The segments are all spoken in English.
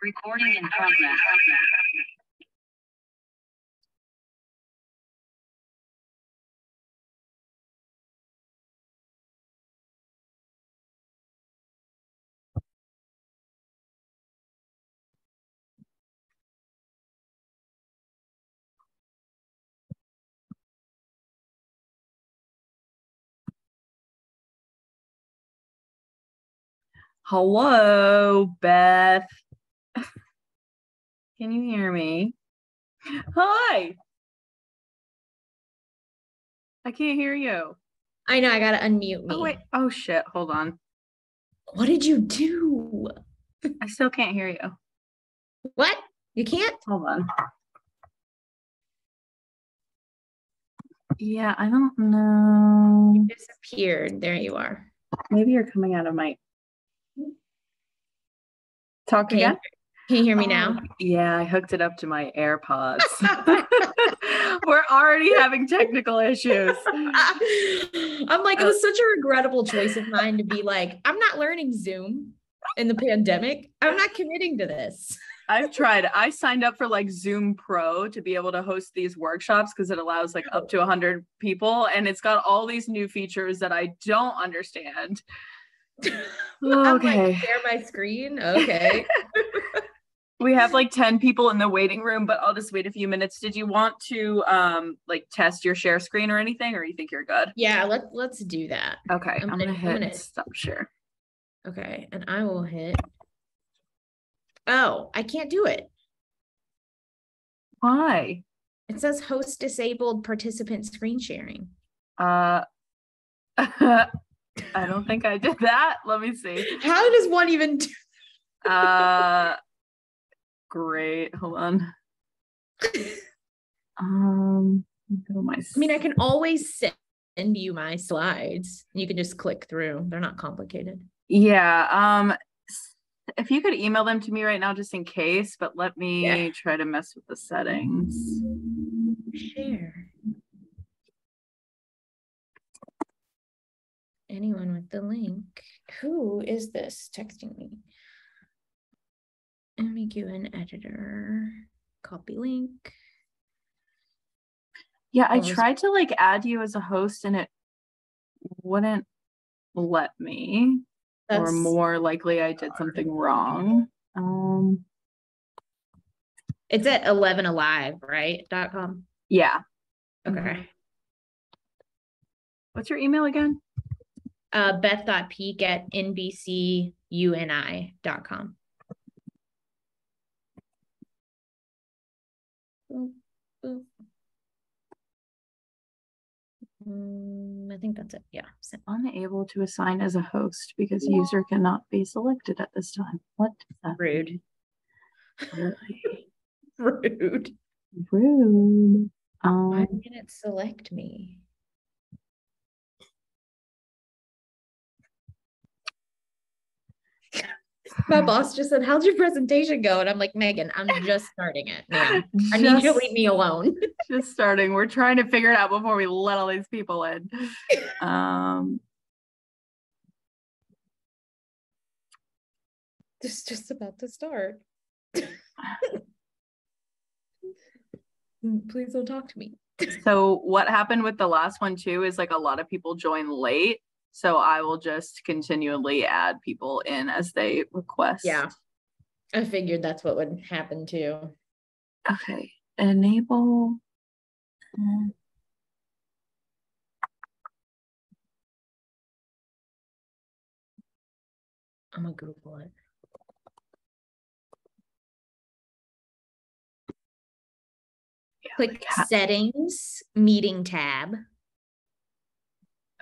Recording in progress. Hello, Beth. Can you hear me? Hi. I can't hear you. I know, I gotta unmute me. Oh, wait. Oh, shit. Hold on. What did you do? I still can't hear you. What? You can't? Hold on. Yeah, I don't know. You disappeared. There you are. Maybe you're coming out of my... Talk Okay. again? Can you hear me Oh, now? yeah, I hooked it up to my AirPods. We're already having technical issues. I'm like, it was such a regrettable choice of mine to be like, I'm not learning Zoom in the pandemic. I'm not committing to this. I've tried. I signed up for like Zoom Pro to be able to host these workshops because it allows like up to 100 people, and it's got all these new features that I don't understand. I'm like, Okay. share my screen. Okay. We have like 10 people in the waiting room, but I'll just wait a few minutes. Did you want to like test your share screen or anything, or you think you're good? Yeah, let's do that. Okay, I'm gonna hit gonna stop share. Okay, and I will hit. Oh, I can't do it. Why? It says host disabled participant screen sharing. I don't think I did that. Let me see. How does one even do? Great. Hold on. I mean, I can always send you my slides. You can just click through. They're not complicated. Yeah. If you could email them to me right now, just in case, but let me try to mess with the settings. Share. Anyone with the link. Who is this texting me? MMJane editor. Copy link. Yeah, I tried to like add you as a host and it wouldn't let me. Or more likely I did something wrong. It's at 11alive, right? .com. Yeah. Okay. What's your email again? Beth.peak@nbcuni.com. I think that's it. Yeah. Unable to assign as a host because user cannot be selected at this time. What does that Rude. Really? Rude. Rude. Why can't it select me? My boss just said, how'd your presentation go? And I'm like, Megan, I'm just starting it, man. I need you to leave me alone. Just starting. We're trying to figure it out before we let all these people in. It's just about to start. Please don't talk to me. So what happened with the last one too is like a lot of people join late. So I will just continually add people in as they request. Yeah. I figured that's what would happen too. Okay. Enable. I'm gonna Google it. Yeah, click like settings, meeting tab.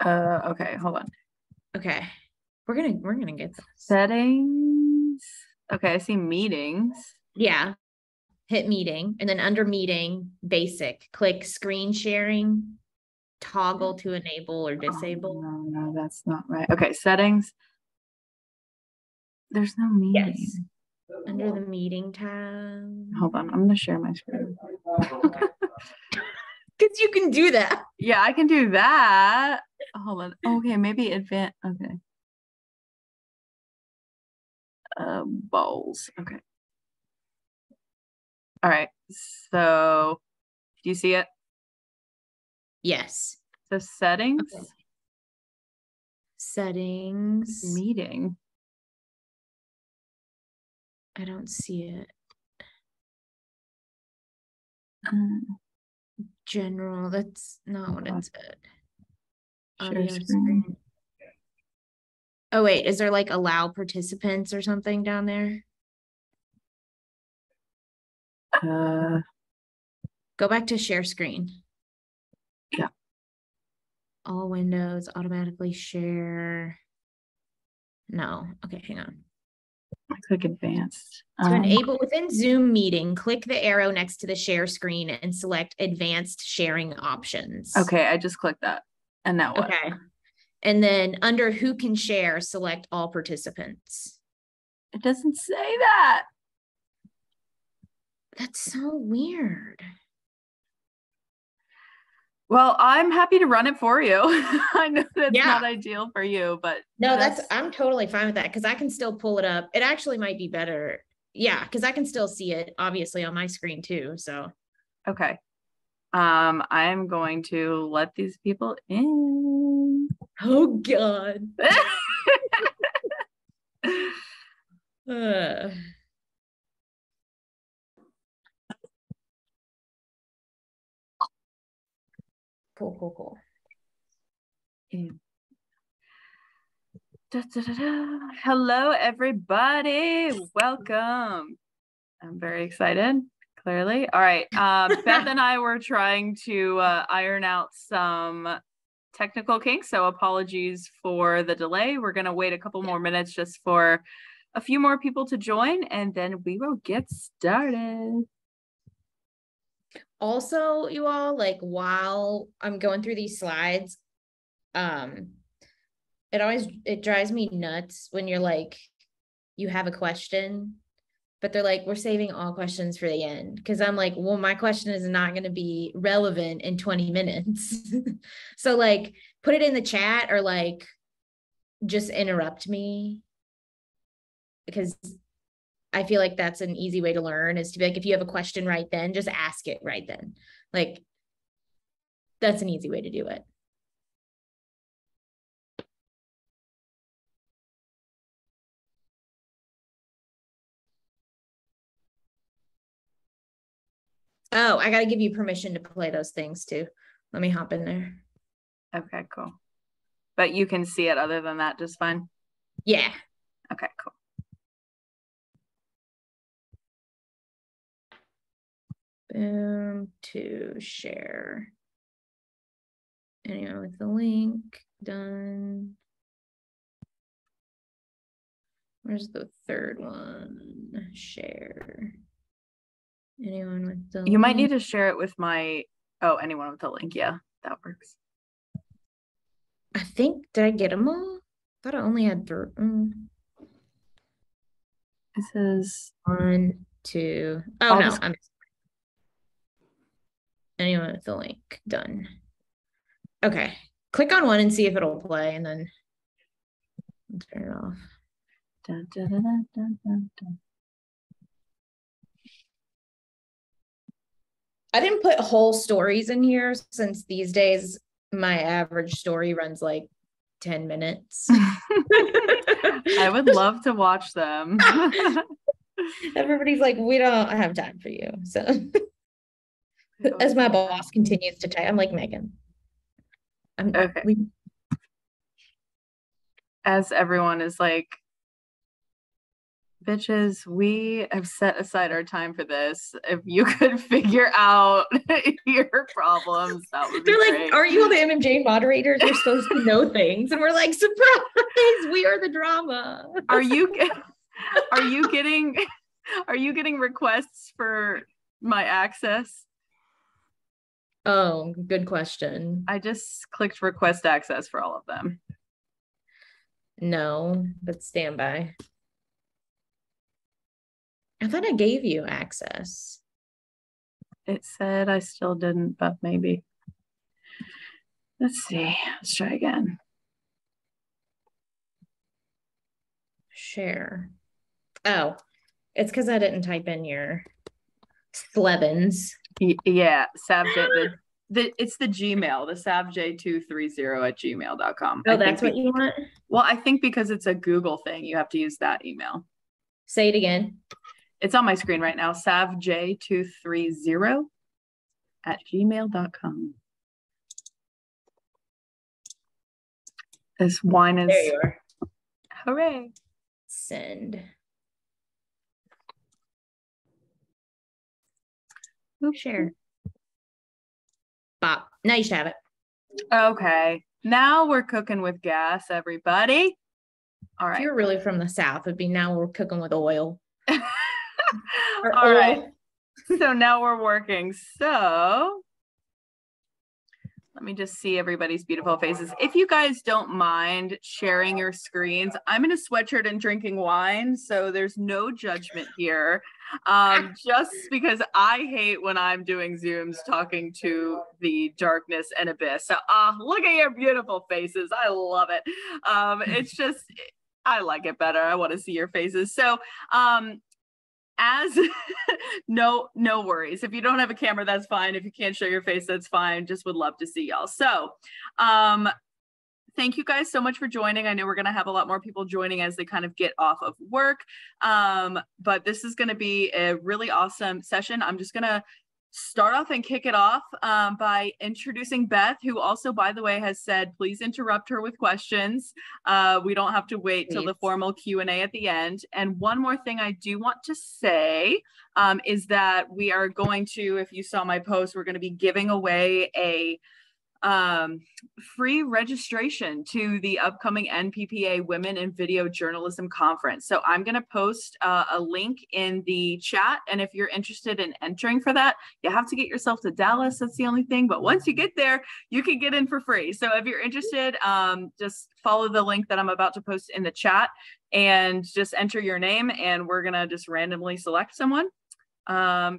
Okay, hold on. Okay. We're gonna get this. Settings. Okay, I see meetings. Yeah. Hit meeting, and then under meeting, basic, click screen sharing, toggle to enable or disable. Oh, no, that's not right. Okay, settings. There's no meeting. Yes. Under the meeting tab. Hold on, I'm gonna share my screen. Okay. Because you can do that. Yeah, I can do that. Hold on. Okay, maybe advanced. Okay. Bowls. Okay. All right. So, do you see it? Yes. So settings. Okay. Settings. Meeting. I don't see it. General. That's not what it said. Audio screen. Oh wait, is there like allow participants or something down there? Go back to share screen. Yeah. All windows automatically share. No. Okay, hang on. Click advanced. To enable within Zoom meeting, click the arrow next to the share screen and select advanced sharing options. Okay, I just clicked that. And now what? Okay. And then under who can share, select all participants. It doesn't say that. That's so weird. Well, I'm happy to run it for you. I know that's not ideal for you, but no, I'm totally fine with that because I can still pull it up. It actually might be better. Yeah, because I can still see it obviously on my screen too. So okay. I'm going to let these people in. Oh God. Cool. Da, da, da, da. Hello, everybody. Welcome. I'm very excited, clearly. All right. Beth and I were trying to iron out some technical kinks, so apologies for the delay. We're going to wait a couple more minutes just for a few more people to join, and then we will get started. Also, you all, like, while I'm going through these slides, it drives me nuts when you're like, you have a question, but they're like, we're saving all questions for the end. Because I'm like, well, my question is not going to be relevant in 20 minutes. So like, put it in the chat or like, just interrupt me. Because I feel like that's an easy way to learn, is to be like, if you have a question right then, just ask it right then. Like, that's an easy way to do it. Oh, I got to give you permission to play those things too. Let me hop in there. Okay, cool. But you can see it other than that just fine? Yeah. Okay, cool. Boom, to share. Anyone with the link, done. Where's the third one? Share. Anyone with the link? You might need to share it with my, anyone with the link. Yeah, that works. I think, did I get them all? I thought I only had three. This is 1, 2. Oh, no. Anyone with the link, done. Okay. Click on one and see if it'll play, and then turn it off. Dun, dun, dun, dun, dun, dun. I didn't put whole stories in here since these days my average story runs like 10 minutes. I would love to watch them. Everybody's like, we don't have time for you. So as my boss continues to type, I'm like, Megan. As everyone is like, bitches, we have set aside our time for this. If you could figure out your problems, that would be They're great. Like, are you all the MMJane moderators? You're supposed to know things. And we're like, surprise, we are the drama. Are you getting requests for my access? Oh, good question. I just clicked request access for all of them. No, but stand by. I thought I gave you access. It said I still didn't, but maybe. Let's see. Let's try again. Share. Oh, it's because I didn't type in your Slevins. Yeah, Savj. It's the Gmail, the savj230@gmail.com. Oh, that's what you want? Well, I think because it's a Google thing, you have to use that email. Say it again. It's on my screen right now. savj230@gmail.com. This wine is. There you are. Hooray. Send. Share. Bop. Now you should have it. Okay. Now we're cooking with gas, everybody. All right. If you're really from the South, it'd be now we're cooking with oil. All right. So now we're working. So Let me just see everybody's beautiful faces. If you guys don't mind sharing your screens, I'm in a sweatshirt and drinking wine, so there's no judgment here. Just because I hate when I'm doing Zooms talking to the darkness and abyss. So look at your beautiful faces. I love it. It's just, I like it better. I want to see your faces. So as no worries. If you don't have a camera, that's fine. If you can't show your face, that's fine. Just would love to see y'all. So thank you guys so much for joining. I know we're going to have a lot more people joining as they kind of get off of work. But this is going to be a really awesome session. I'm just going to start off and kick it off by introducing Beth, who also, by the way, has said, please interrupt her with questions. We don't have to wait till the formal Q&A at the end. And one more thing I do want to say is that we are going to, if you saw my post, we're going to be giving away a free registration to the upcoming NPPA Women in Video Journalism Conference. So I'm going to post a link in the chat. And if you're interested in entering for that, you have to get yourself to Dallas. That's the only thing. But once you get there, you can get in for free. So if you're interested, just follow the link that I'm about to post in the chat and just enter your name. And we're going to just randomly select someone.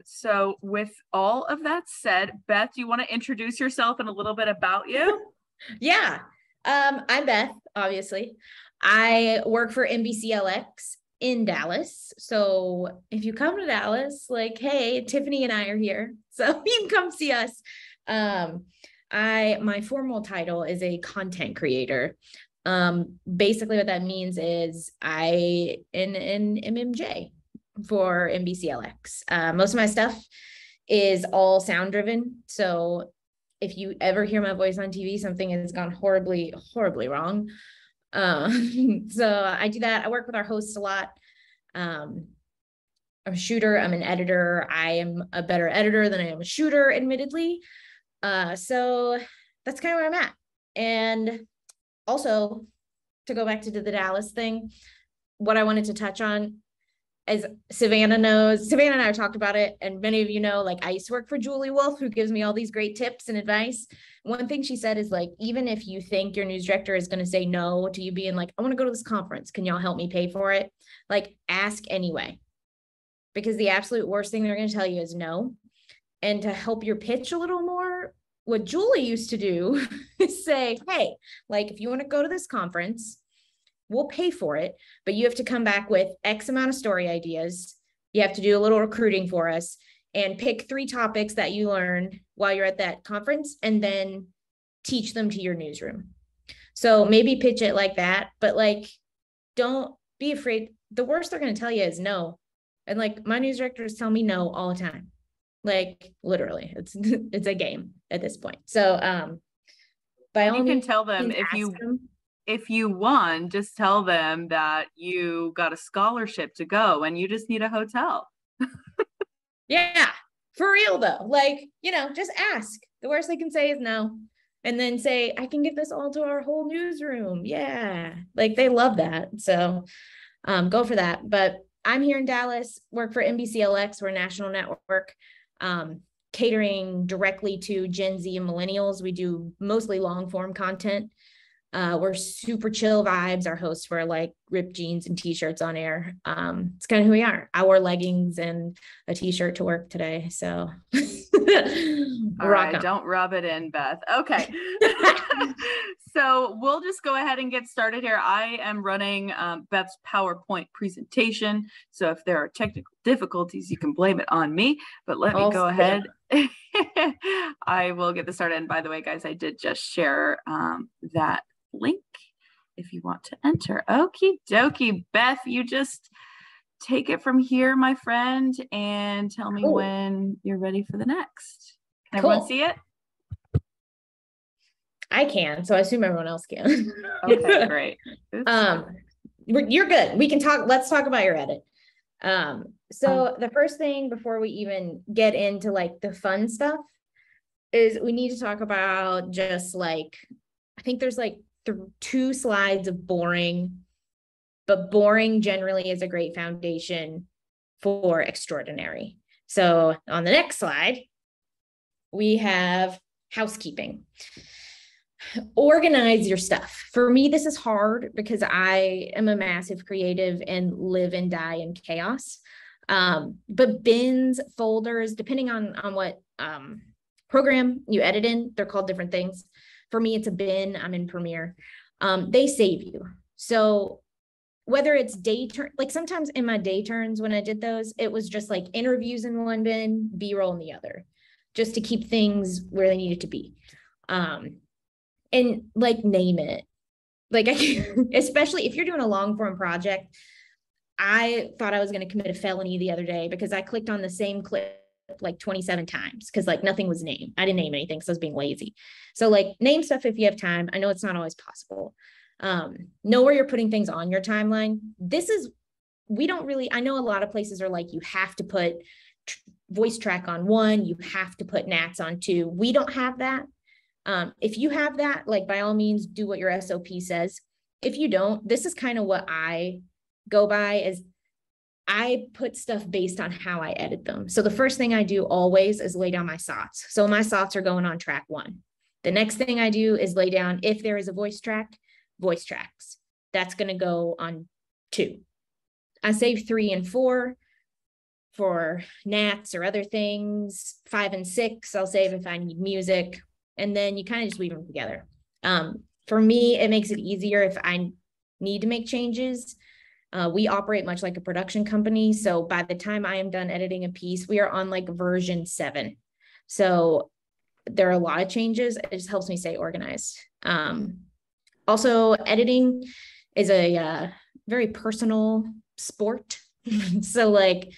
So with all of that said, Beth, do you want to introduce yourself and a little bit about you? Yeah. I'm Beth, obviously. I work for NBCLX in Dallas. So if you come to Dallas, like, hey, Tiffany and I are here, so you can come see us. My formal title is a content creator. Basically what that means is I in MMJ for NBCLX. Most of my stuff is all sound driven. So if you ever hear my voice on TV, something has gone horribly, horribly wrong. So I do that. I work with our hosts a lot. I'm a shooter. I'm an editor. I am a better editor than I am a shooter, admittedly. So that's kind of where I'm at. And also, to go back to the Dallas thing, what I wanted to touch on, as Savannah knows, Savannah and I talked about it, and many of you know, like, I used to work for Julie Wolf, who gives me all these great tips and advice. One thing she said is, like, even if you think your news director is going to say no to you being like, I want to go to this conference, can y'all help me pay for it? Like, ask anyway, because the absolute worst thing they're going to tell you is no. And to help your pitch a little more, what Julie used to do is say, hey, like, if you want to go to this conference, we'll pay for it, but you have to come back with X amount of story ideas. You have to do a little recruiting for us and pick 3 topics that you learned while you're at that conference and then teach them to your newsroom. So maybe pitch it like that, but like, don't be afraid. The worst they're going to tell you is no. And like, my news directors tell me no all the time. Like, literally, it's a game at this point. So by all means, you can tell them if you won, just tell them that you got a scholarship to go and you just need a hotel. Yeah, for real though. Like, you know, just ask. The worst they can say is no. And then say, I can give this all to our whole newsroom. Yeah. Like, they love that. So go for that. But I'm here in Dallas, work for NBCLX. We're a national network, catering directly to Gen Z and millennials. We do mostly long form content. We're super chill vibes. Our hosts wear like ripped jeans and t-shirts on air. It's kind of who we are. I wore leggings and a t-shirt to work today. So all right, don't rub it in, Beth. Okay. So we'll just go ahead and get started here. I am running Beth's PowerPoint presentation. So if there are technical difficulties, you can blame it on me, but let me go ahead. I will get this started. And by the way, guys, I did just share that link if you want to enter. Okie dokie. Beth, you just take it from here, my friend, and tell me when you're ready for the next. Can everyone see it? I can, so I assume everyone else can. Okay, great. You're good. We can talk. Let's talk about your edit. So the first thing before we even get into like the fun stuff is we need to talk about just like, I think there's like 2 slides of boring, but boring generally is a great foundation for extraordinary. So on the next slide, we have housekeeping. Organize your stuff. For me, this is hard because I am a massive creative and live and die in chaos. But bins, folders, depending on what program you edit in, they're called different things. For me, it's a bin. I'm in Premiere. They save you. So whether it's day turn, like sometimes in my day turns when I did those, it was just like interviews in one bin, B-roll in the other, just to keep things where they needed to be. And like name it. Like especially if you're doing a long form project. I thought I was going to commit a felony the other day because I clicked on the same clip like 27 times because like nothing was named. I didn't name anything because I was being lazy. So like name stuff if you have time. I know it's not always possible. Know where you're putting things on your timeline. We don't really, I know a lot of places are like, you have to put voice track on 1, you have to put Nats on 2. We don't have that. If you have that, like by all means, do what your SOP says. If you don't, this is kind of what I go by is I put stuff based on how I edit them. So the first thing I do always is lay down my SOTs. So my SOTs are going on track 1. The next thing I do is lay down, if there is a voice track, voice tracks. That's going to go on 2. I save 3 and 4 for Nats or other things. 5 and 6, I'll save if I need music. And then you kind of just weave them together. For me, it makes it easier if I need to make changes. We operate much like a production company. So by the time I am done editing a piece, we are on like version 7. So there are a lot of changes. It just helps me stay organized. Also, editing is a very personal sport. So like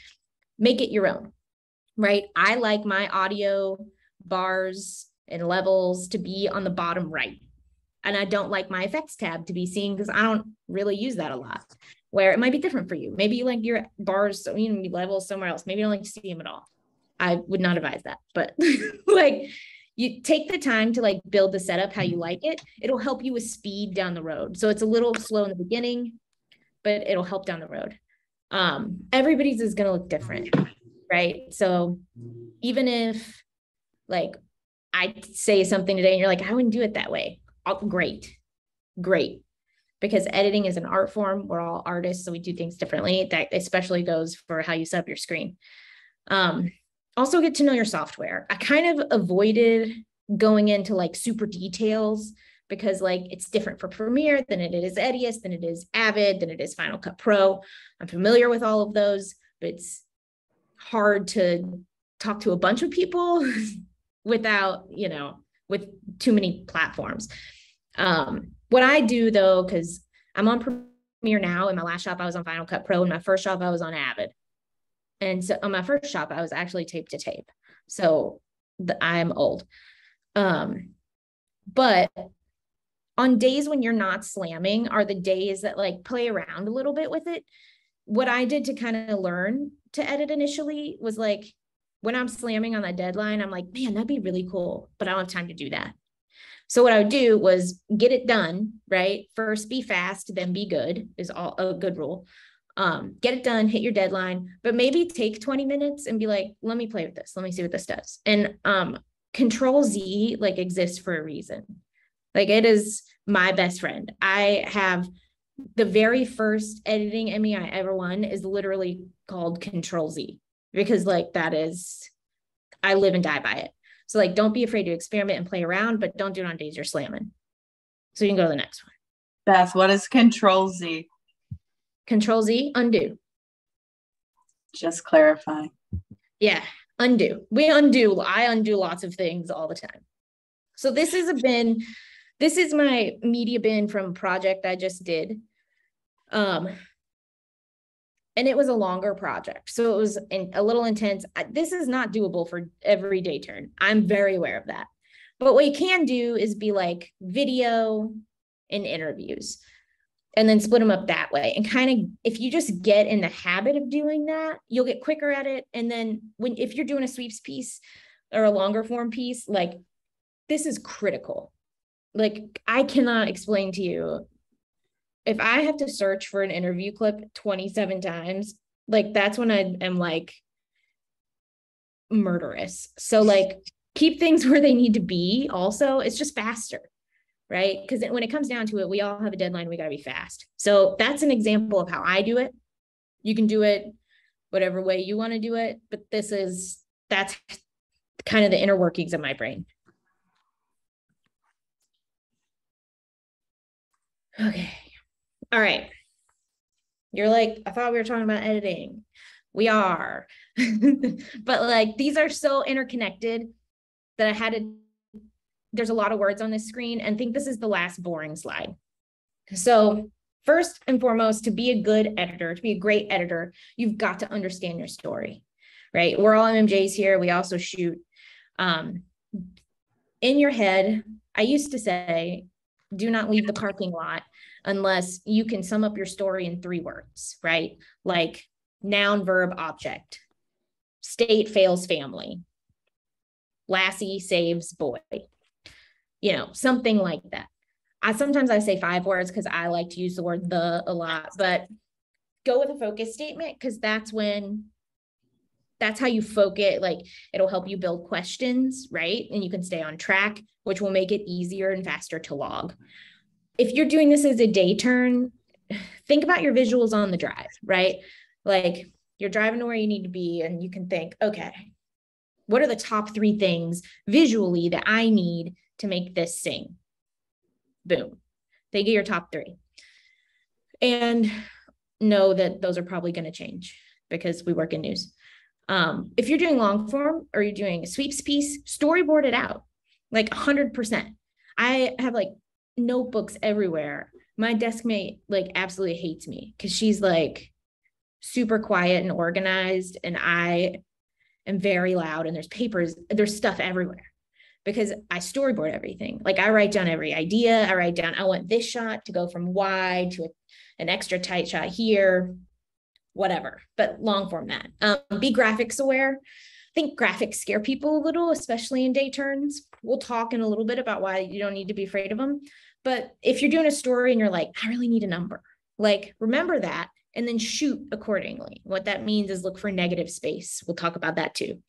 make it your own, right? I like my audio bars and levels to be on the bottom right. And I don't like my effects tab to be seen because I don't really use that a lot, where it might be different for you. Maybe you like your bars, levels somewhere else. Maybe you don't like to see them at all. I would not advise that, but like you take the time to like build the setup how you like it. It'll help you with speed down the road. So it's a little slow in the beginning, but it'll help down the road. Everybody's is going to look different, right? So even if like I say something today and you're like, I wouldn't do it that way. Oh, great. Because editing is an art form. We're all artists, so we do things differently. That especially goes for how you set up your screen. Also get to know your software. I kind of avoided going into like super details because like it's different for Premiere than it is Edius, than it is Avid, than it is Final Cut Pro. I'm familiar with all of those, but it's hard to talk to a bunch of people without, with too many platforms. What I do though, because I'm on Premiere now, in my last shop I was on Final Cut Pro, in my first shop I was on Avid. And so on my first shop, I was actually tape to tape. So I'm old. But on days when you're not slamming are the days that like play around a little bit with it. What I did to kind of learn to edit initially was like, when I'm slamming on that deadline, I'm like, man, that'd be really cool, but I don't have time to do that. So what I would do was get it done, right? First, be fast, then be good is all a good rule. Get it done, hit your deadline, but maybe take 20 minutes and be like, let me play with this. Let me see what this does. And Control Z like exists for a reason. Like it is my best friend. I have the very first editing Emmy I ever won is literally called Control Z because like that is, I live and die by it. So like, don't be afraid to experiment and play around, but don't do it on days you're slamming. So you can go to the next one. Beth, what is Control Z? Control Z, undo. Just clarifying. Yeah, undo. I undo lots of things all the time. So this is my media bin from a project I just did. And it was a longer project. So it was a little intense. This is not doable for every day turn. I'm very aware of that. But what you can do is be like video and interviews and then split them up that way. And kind of, if you just get in the habit of doing that, you'll get quicker at it. And then if you're doing a sweeps piece or a longer form piece, like this is critical. Like I cannot explain to you, if I have to search for an interview clip 27 times, like that's when I am like murderous. So like keep things where they need to be. Also, it's just faster, right? Because when it comes down to it, we all have a deadline. We got to be fast. So that's an example of how I do it. You can do it whatever way you want to do it, but that's kind of the inner workings of my brain. Okay. All right. You're like, I thought we were talking about editing. We are. But like, these are so interconnected that there's a lot of words on this screen, and I think this is the last boring slide. So first and foremost, to be a good editor, to be a great editor, you've got to understand your story, right? We're all MMJs here. We also shoot. In your head, I used to say, do not leave the parking lot unless you can sum up your story in 3 words, right? Like noun, verb, object. State fails family. Lassie saves boy. You know, something like that. Sometimes I say 5 words because I like to use the word the a lot, but go with a focus statement, because that's how you focus. Like, it'll help you build questions, right? And you can stay on track, which will make it easier and faster to log. If you're doing this as a day turn, think about your visuals on the drive, right? Like, you're driving to where you need to be, and you can think, okay, what are the top 3 things visually that I need to make this sing? Boom. Think of your top 3. And know that those are probably going to change because we work in news. If you're doing long form or you're doing a sweeps piece, storyboard it out like 100%. I have like notebooks everywhere. My desk mate like absolutely hates me because she's like super quiet and organized, and I am very loud, and there's stuff everywhere because I storyboard everything. Like, I write down every idea. I write down, I want this shot to go from wide to an extra tight shot here, whatever, but long form that. Be graphics aware. I think graphics scare people a little, especially in day turns. We'll talk in a little bit about why you don't need to be afraid of them. But if you're doing a story and you're like, I really need a number, like, remember that and then shoot accordingly. What that means is look for negative space. We'll talk about that too.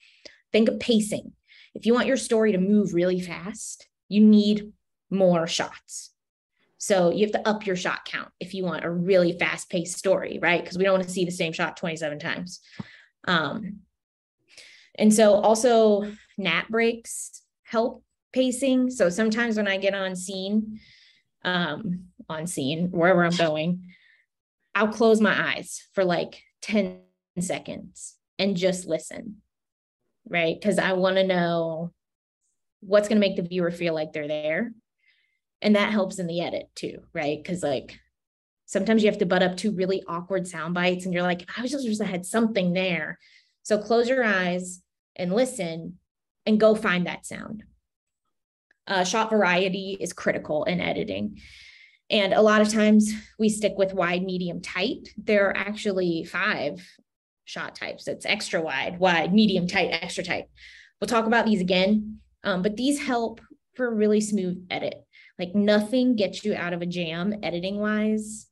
Think of pacing. If you want your story to move really fast, you need more shots. So you have to up your shot count if you want a really fast-paced story, right? Because we don't want to see the same shot 27 times. And so also nap breaks help pacing. So sometimes when I get on scene, wherever I'm going, I'll close my eyes for like 10 seconds and just listen, right? Because I want to know what's going to make the viewer feel like they're there. And that helps in the edit too, right? Because like sometimes you have to butt up 2 really awkward sound bites and you're like, I was just had something there. So close your eyes and listen and go find that sound. Shot variety is critical in editing. And a lot of times we stick with wide, medium, tight. There are actually 5 shot types. It's extra wide, medium, tight, extra tight. We'll talk about these again, but these help for a really smooth edit. Like, nothing gets you out of a jam editing wise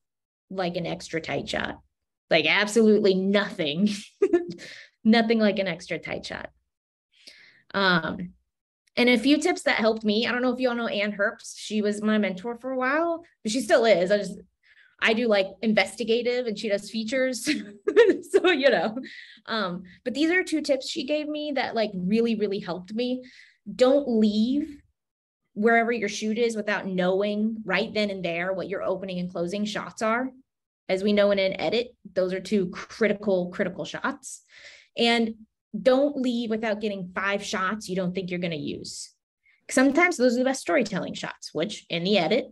like an extra tight shot. Like, absolutely nothing. Nothing like an extra tight shot. And a few tips that helped me. I don't know if you all know Ann Herbst. She was my mentor for a while, but she still is. I do like investigative and she does features. So, you know, but these are 2 tips she gave me that like really, really helped me. Don't leave wherever your shoot is without knowing right then and there what your opening and closing shots are. As we know in an edit, those are 2 critical shots. And don't leave without getting 5 shots you don't think you're going to use. Sometimes those are the best storytelling shots, which in the edit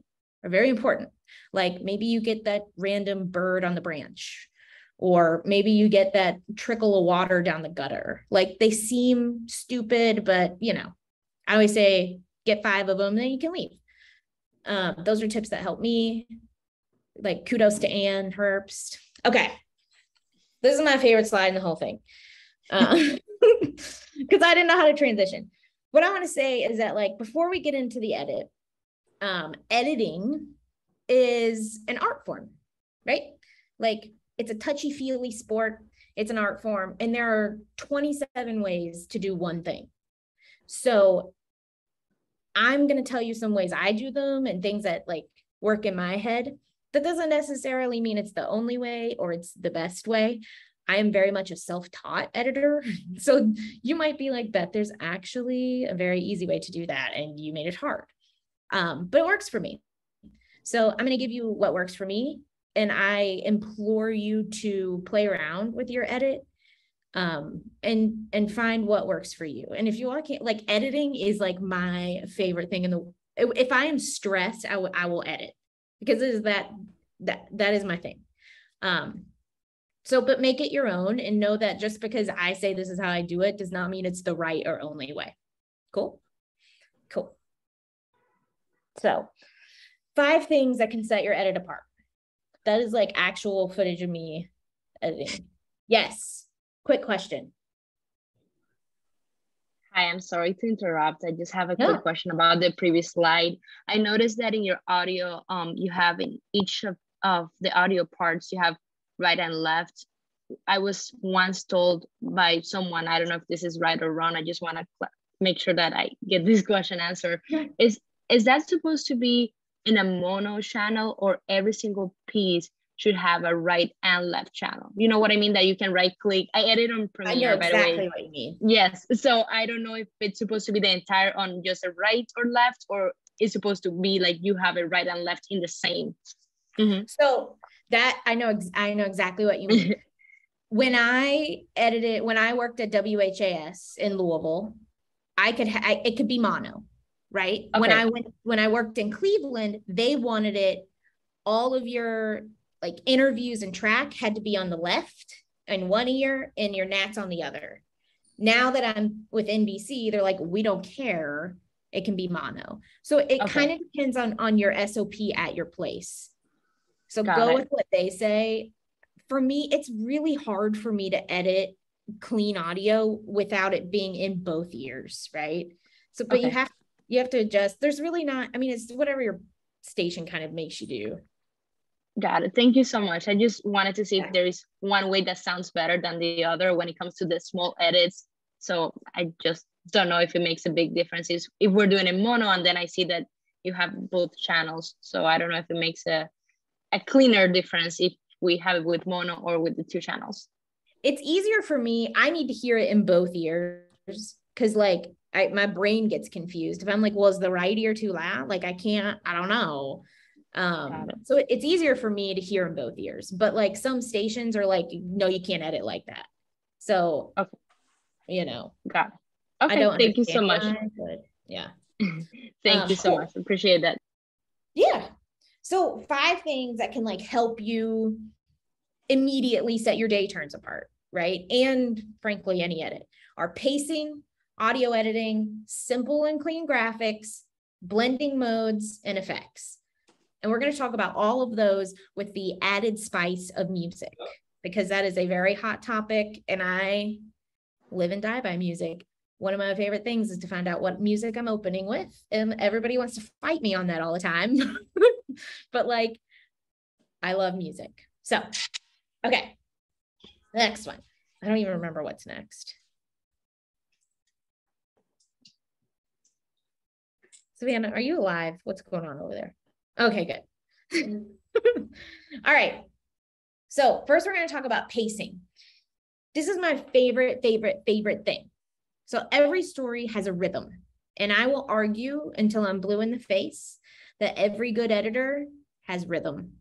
are very important. Like, maybe you get that random bird on the branch, or maybe you get that trickle of water down the gutter. Like, they seem stupid, but you know, I always say, get 5 of them, then you can leave. Those are tips that help me. Like, kudos to Ann Herbst. Okay. This is my favorite slide in the whole thing. Because I didn't know how to transition. What I want to say is that, like, before we get into the edit, editing is an art form, right? Like, it's a touchy-feely sport. It's an art form. And there are 27 ways to do one thing. So I'm going to tell you some ways I do them and things that like work in my head. That doesn't necessarily mean it's the only way or it's the best way. I am very much a self-taught editor. So you might be like, Beth, there's actually a very easy way to do that. And you made it hard. But it works for me. So I'm going to give you what works for me. And I implore you to play around with your edit and find what works for you. And if you want, like editing is like my favorite thing in the, if I am stressed, I will edit because it is that is my thing. So, but make it your own and know that just because I say this is how I do it does not mean it's the right or only way. Cool. Cool. So 5 things that can set your edit apart. That is like actual footage of me editing. Yes. Quick question. Hi, I'm sorry to interrupt. I just have a quick question about the previous slide. I noticed that in your audio, you have in each of the audio parts, you have right and left. I was once told by someone, I don't know if this is right or wrong. I just want to make sure that I get this question answered. Is that supposed to be in a mono channel, or every single piece should have a right and left channel? You know what I mean? That you can right click. I edit on Premiere, by the way. I know exactly what you mean. Yes. So I don't know if it's supposed to be the entire on just a right or left, or it's supposed to be like you have a right and left in the same. Mm-hmm. So that I know exactly what you mean. When I worked at WHAS in Louisville, it could be mono, right? Okay. When I worked in Cleveland, they wanted it, all of your like interviews and track had to be on the left in one ear and your nats on the other. Now that I'm with NBC, they're like, we don't care. It can be mono. So it kind of depends on your SOP at your place. So go with what they say. For me, it's really hard for me to edit clean audio without it being in both ears, right? So, but you have to adjust. There's really not, I mean, it's whatever your station kind of makes you do. Got it. Thank you so much. I just wanted to see if there is one way that sounds better than the other when it comes to the small edits. So I just don't know if it makes a big difference if we're doing a mono and then I see that you have both channels. So I don't know if it makes a cleaner difference if we have it with mono or with the 2 channels. It's easier for me. I need to hear it in both ears because like my brain gets confused. If I'm like, well, is the right ear too loud? Like I don't know. So it's easier for me to hear in both ears, but like some stations are like, no, you can't edit like that. So, you know, got it. Okay, thank you so much. But yeah. Thank you so much. Appreciate that. Yeah. So 5 things that can like help you immediately set your day turns apart, right? And frankly, any edit are pacing, audio editing, simple and clean graphics, blending modes, and effects. And we're going to talk about all of those with the added spice of music, because that is a very hot topic and I live and die by music. One of my favorite things is to find out what music I'm opening with, and everybody wants to fight me on that all the time. But like, I love music. So, okay. The next one. I don't even remember what's next. Savannah, are you alive? What's going on over there? Okay, good. All right. So first we're going to talk about pacing. This is my favorite thing. So every story has a rhythm, and I will argue until I'm blue in the face that every good editor has rhythm.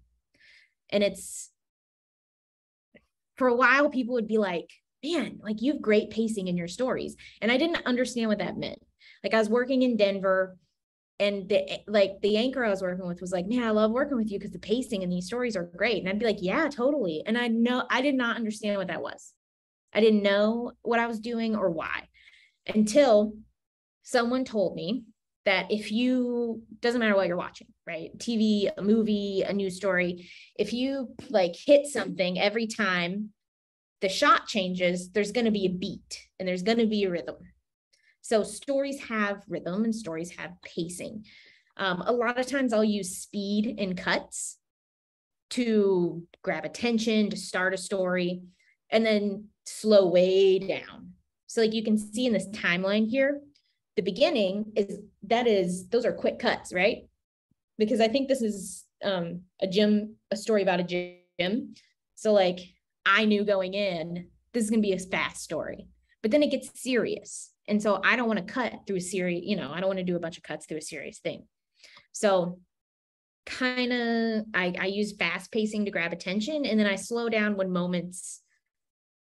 And it's, for a while, people would be like, man, like you have great pacing in your stories. And I didn't understand what that meant. Like I was working in Denver, and the anchor I was working with was like, man, I love working with you because the pacing in these stories are great. And I'd be like, yeah, totally. And I did not understand what that was. I didn't know what I was doing or why, until someone told me that doesn't matter what you're watching, right? TV, a movie, a news story, if you like hit something every time the shot changes, there's going to be a beat and there's going to be a rhythm. So stories have rhythm and stories have pacing. A lot of times I'll use speed and cuts to grab attention, to start a story, and then slow way down. So like you can see in this timeline here, the beginning those are quick cuts, right? Because I think this is a story about a gym. So like I knew going in, this is going to be a fast story, but then it gets serious. And so I don't want to cut through a serious, I don't want to do a bunch of cuts through a serious thing. So kind of, I use fast pacing to grab attention, and then I slow down when moments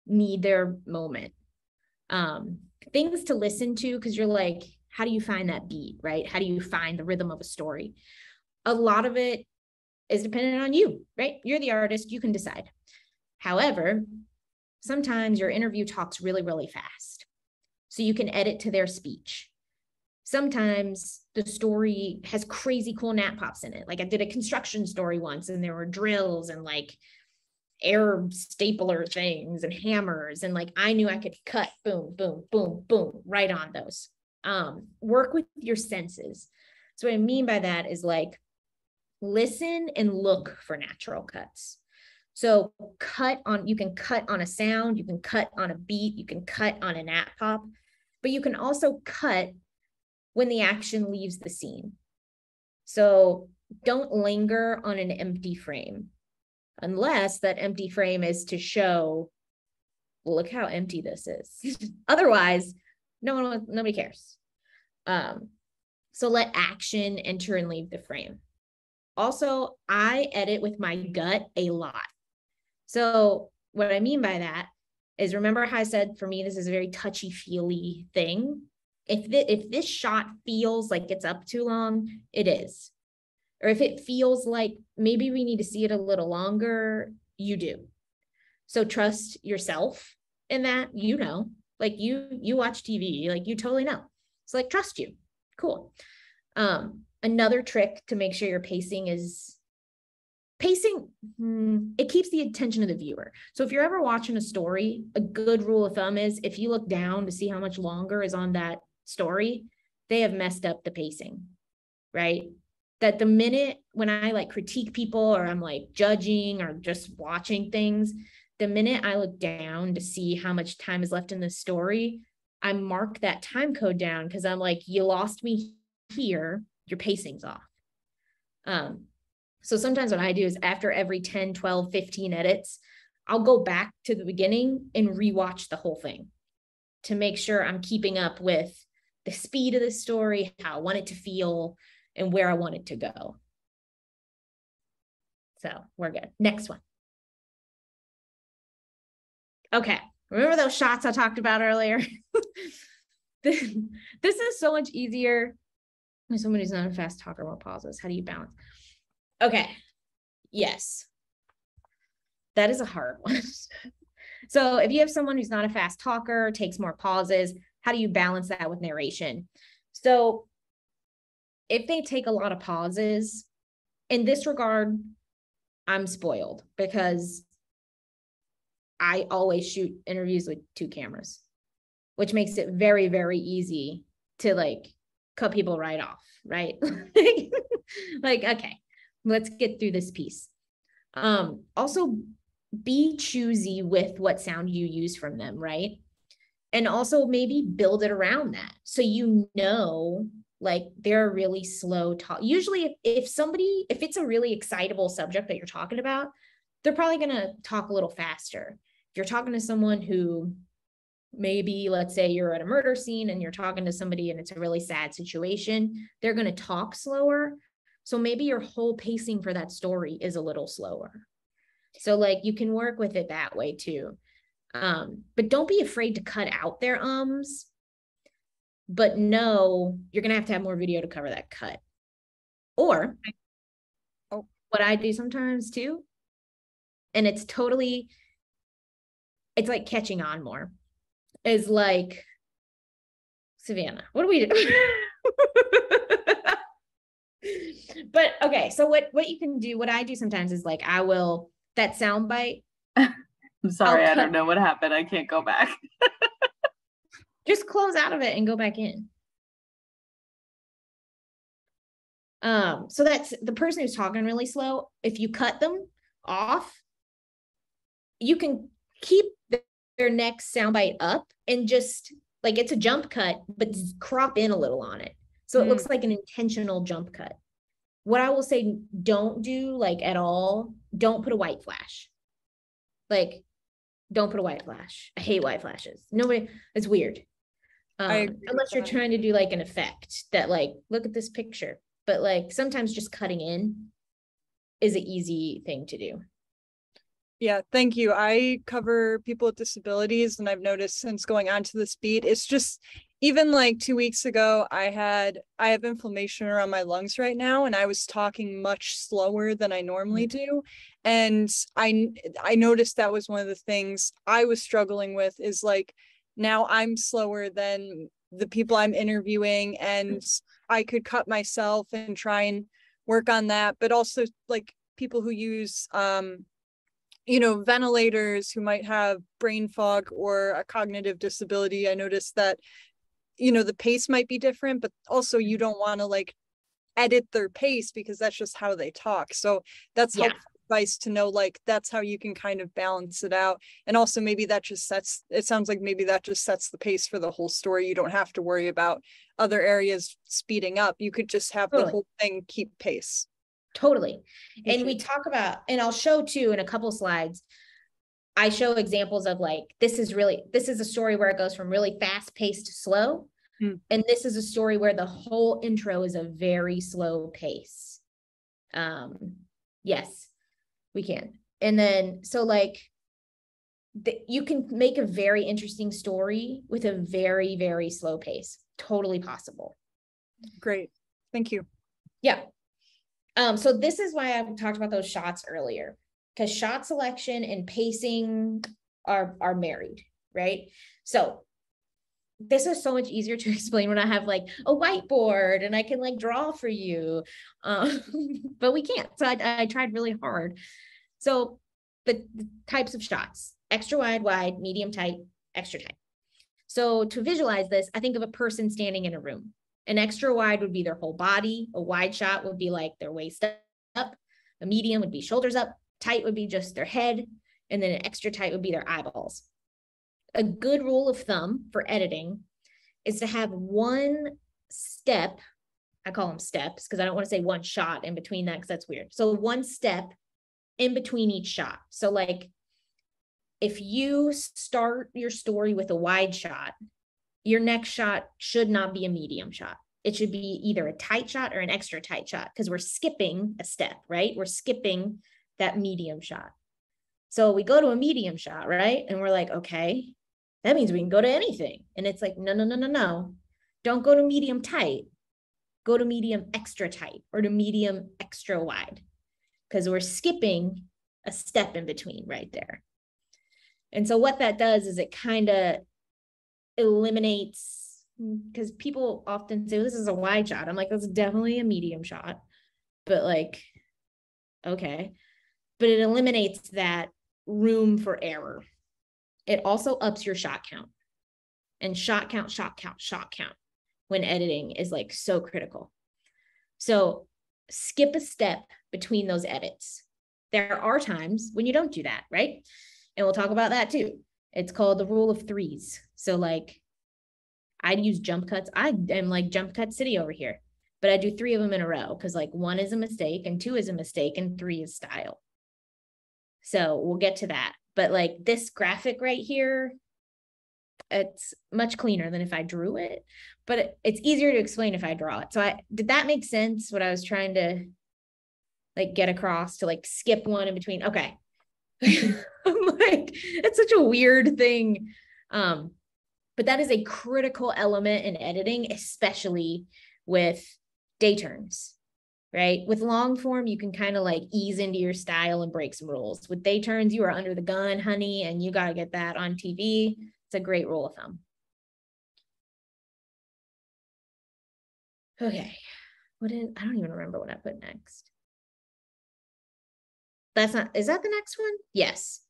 need their moment. Things to listen to, because you're like, how do you find that beat, right? How do you find the rhythm of a story? A lot of it is dependent on you, right? You're the artist, you can decide. However, sometimes your interview talks really, really fast, so you can edit to their speech. Sometimes the story has crazy cool nap pops in it. Like I did a construction story once, and there were drills and like air stapler things and hammers. And like, I knew I could cut, boom, boom, boom, boom, right on those. Work with your senses. So what I mean by that is like, listen and look for natural cuts. So you can cut on a sound, you can cut on a beat, you can cut on a nap pop, but you can also cut when the action leaves the scene. So don't linger on an empty frame, unless that empty frame is to show, look how empty this is. Otherwise, nobody cares. So let action enter and leave the frame. Also, I edit with my gut a lot. So what I mean by that is, remember how I said, for me, this is a very touchy-feely thing. If this shot feels like it's up too long, it is. Or if it feels like maybe we need to see it a little longer, you do. So trust yourself in that, like you watch TV, like you totally know. So like, trust you. Cool. Another trick to make sure your pacing, it keeps the attention of the viewer. So if you're ever watching a story, a good rule of thumb is, if you look down to see how much longer is on that story, they have messed up the pacing, right? That the minute when I like critique people, or I'm like judging or just watching things, the minute I look down to see how much time is left in the story, I mark that time code down, because I'm like, you lost me here, your pacing's off. So sometimes what I do is, after every 10, 12, 15 edits, I'll go back to the beginning and rewatch the whole thing to make sure I'm keeping up with the speed of the story, how I want it to feel, and where I want it to go. So we're good. Next one. Okay. Remember those shots I talked about earlier? This is so much easier when somebody's not a fast talker, more pauses. How do you balance? Okay. Yes. That is a hard one. So if you have someone who's not a fast talker, takes more pauses, how do you balance that with narration? So if they take a lot of pauses, in this regard, I'm spoiled, because I always shoot interviews with 2 cameras, which makes it very, very easy to like cut people right off, right? Like, okay, let's get through this piece. Also, be choosy with what sound you use from them, right? And also maybe build it around that. So like they're really slow talk. Usually if it's a really excitable subject that you're talking about, they're probably going to talk a little faster. If you're talking to someone who maybe, let's say you're at a murder scene and you're talking to somebody and it's a really sad situation, they're going to talk slower. So maybe your whole pacing for that story is a little slower. So like you can work with it that way too. But don't be afraid to cut out their ums, but no, you're going to have more video to cover that cut. Or what I do sometimes too, and it's like catching on more, is like, Savannah, what do we do? But okay, so what you can do, what I do sometimes is like, that sound bite. I'm sorry, I don't know what happened. I can't go back. Just close out of it and go back in. So that's the person who's talking really slow. If you cut them off, you can keep their next soundbite up and just Like it's a jump cut, but crop in a little on it. So it looks like an intentional jump cut. What I will say, don't do like at all, don't put a white flash. Like, don't put a white flash. I hate white flashes. Nobody, it's weird. Unless you're trying to do like an effect that like, look at this picture. But like sometimes just cutting in is an easy thing to do. Yeah, thank you. I cover people with disabilities, and I've noticed since going onto this beat, it's just even like 2 weeks ago, I have inflammation around my lungs right now, and I was talking much slower than I normally do. And I noticed that was one of the things I was struggling with, is like now I'm slower than the people I'm interviewing, and I could cut myself and try and work on that. But also like people who use ventilators, who might have brain fog or a cognitive disability. I noticed that, the pace might be different, but also you don't want to like edit their pace because that's just how they talk. So that's helpful advice to know, like, that's how you can kind of balance it out. And also maybe that just sets, it sounds like maybe that just sets the pace for the whole story. You don't have to worry about other areas speeding up. You could just have the whole thing keep pace. Totally. And we talk about, and I'll show too in a couple slides, I show examples of like, this is a story where it goes from really fast paced to slow. And this is a story where the whole intro is a very slow pace. Yes, we can. And then, so like, you can make a very interesting story with a very, very slow pace. Totally possible. Great. Thank you. Yeah. So this is why I talked about those shots earlier, because shot selection and pacing are married, right? So this is so much easier to explain when I have like a whiteboard and I can like draw for you, but we can't. So I tried really hard. So the types of shots: extra wide, wide, medium tight, extra tight. So to visualize this, I think of a person standing in a room. An extra wide would be their whole body. A wide shot would be like their waist up. A medium would be shoulders up. Tight would be just their head. And then an extra tight would be their eyeballs. A good rule of thumb for editing is to have one step. I call them steps because I don't want to say one shot in between that because that's weird. So one step in between each shot. So like if you start your story with a wide shot, your next shot should not be a medium shot. It should be either a tight shot or an extra tight shot because we're skipping a step, right? We're skipping that medium shot. So we go to a medium shot, right? And we're like, okay, that means we can go to anything. And it's like, no. Don't go to medium tight. Go to medium extra tight or to medium extra wide because we're skipping a step in between right there. And so what that does is it kind of eliminates, because people often say, this is a wide shot. I'm like, that's definitely a medium shot, but like, okay. But it eliminates that room for error. It also ups your shot count, and shot count when editing is like so critical. So skip a step between those edits. There are times when you don't do that, right? And we'll talk about that too. It's called the rule of threes. So like I'd use jump cuts. I am like jump cut city over here, but I do 3 of them in a row because like 1 is a mistake and 2 is a mistake and 3 is style. So we'll get to that. But like this graphic right here, it's much cleaner than if I drew it, but it's easier to explain if I draw it. So did that make sense? What I was trying to like get across, to like skip one in between. Okay. I'm like, it's such a weird thing. But that is a critical element in editing, especially with day turns, right? With long form, you can kind of like ease into your style and break some rules. With day turns, you are under the gun, honey, and you got to get that on TV. It's a great rule of thumb. Okay. I don't even remember what I put next. Is that the next one? Yes.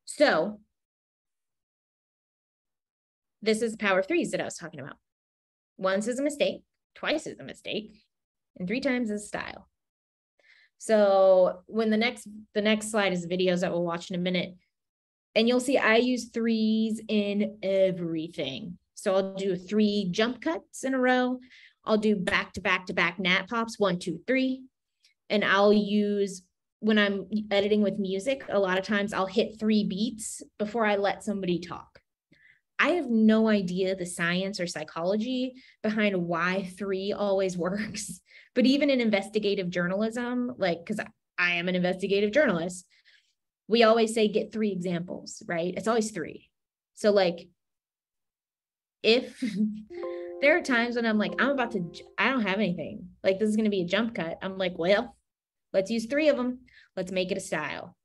So this is the power of threes that I was talking about. Once is a mistake, twice is a mistake, and 3 times is style. So when the next slide is the videos that we'll watch in a minute, And you'll see I use threes in everything. So I'll do 3 jump cuts in a row. I'll do back to back to back nat pops, 1, 2, 3. And I'll use, when I'm editing with music, a lot of times I'll hit 3 beats before I let somebody talk. I have no idea the science or psychology behind why 3 always works. But even in investigative journalism, like, because I am an investigative journalist, we always say get 3 examples, right? It's always 3. So like, if there are times when I'm like, I don't have anything, like this is going to be a jump cut. I'm like, well, let's use 3 of them. Let's make it a style.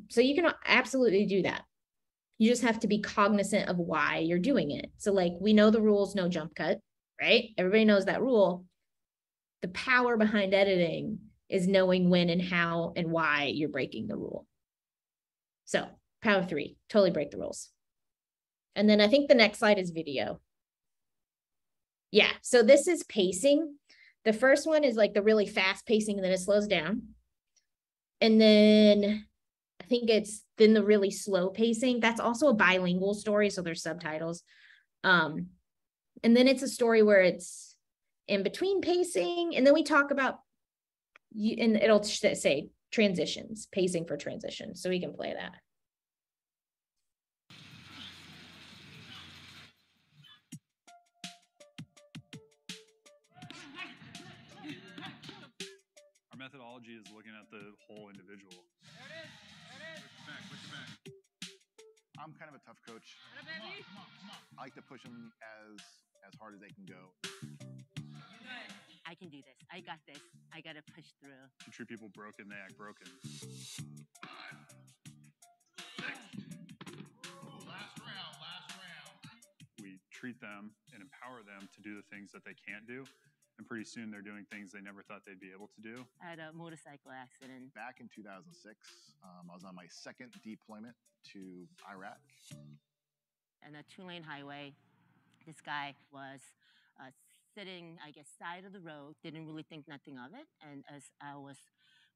So you can absolutely do that. You just have to be cognizant of why you're doing it. So like, we know the rules, no jump cut, right? Everybody knows that rule. The power behind editing is knowing when and how and why you're breaking the rule. So power 3, totally break the rules. And then I think the next slide is video. Yeah, so this is pacing. The first one is like the really fast pacing, and then it slows down. And then I think it's then the really slow pacing. That's also a bilingual story, so there's subtitles. And then it's a story where it's in between pacing, and then we talk about, and it'll say transitions, pacing for transitions, so we can play that. Our methodology is looking at the whole individual. There it is. Back. I'm kind of a tough coach. I like to push them as hard as they can go. I can do this. I got this. I got to push through. If you treat people broken, they act broken. 5, 6. Last round. We treat them and empower them to do the things that they can't do. And pretty soon they're doing things they never thought they'd be able to do. I had a motorcycle accident. Back in 2006, I was on my 2nd deployment to Iraq. And a 2-lane highway, this guy was sitting, I guess, side of the road, didn't really think nothing of it. And as I was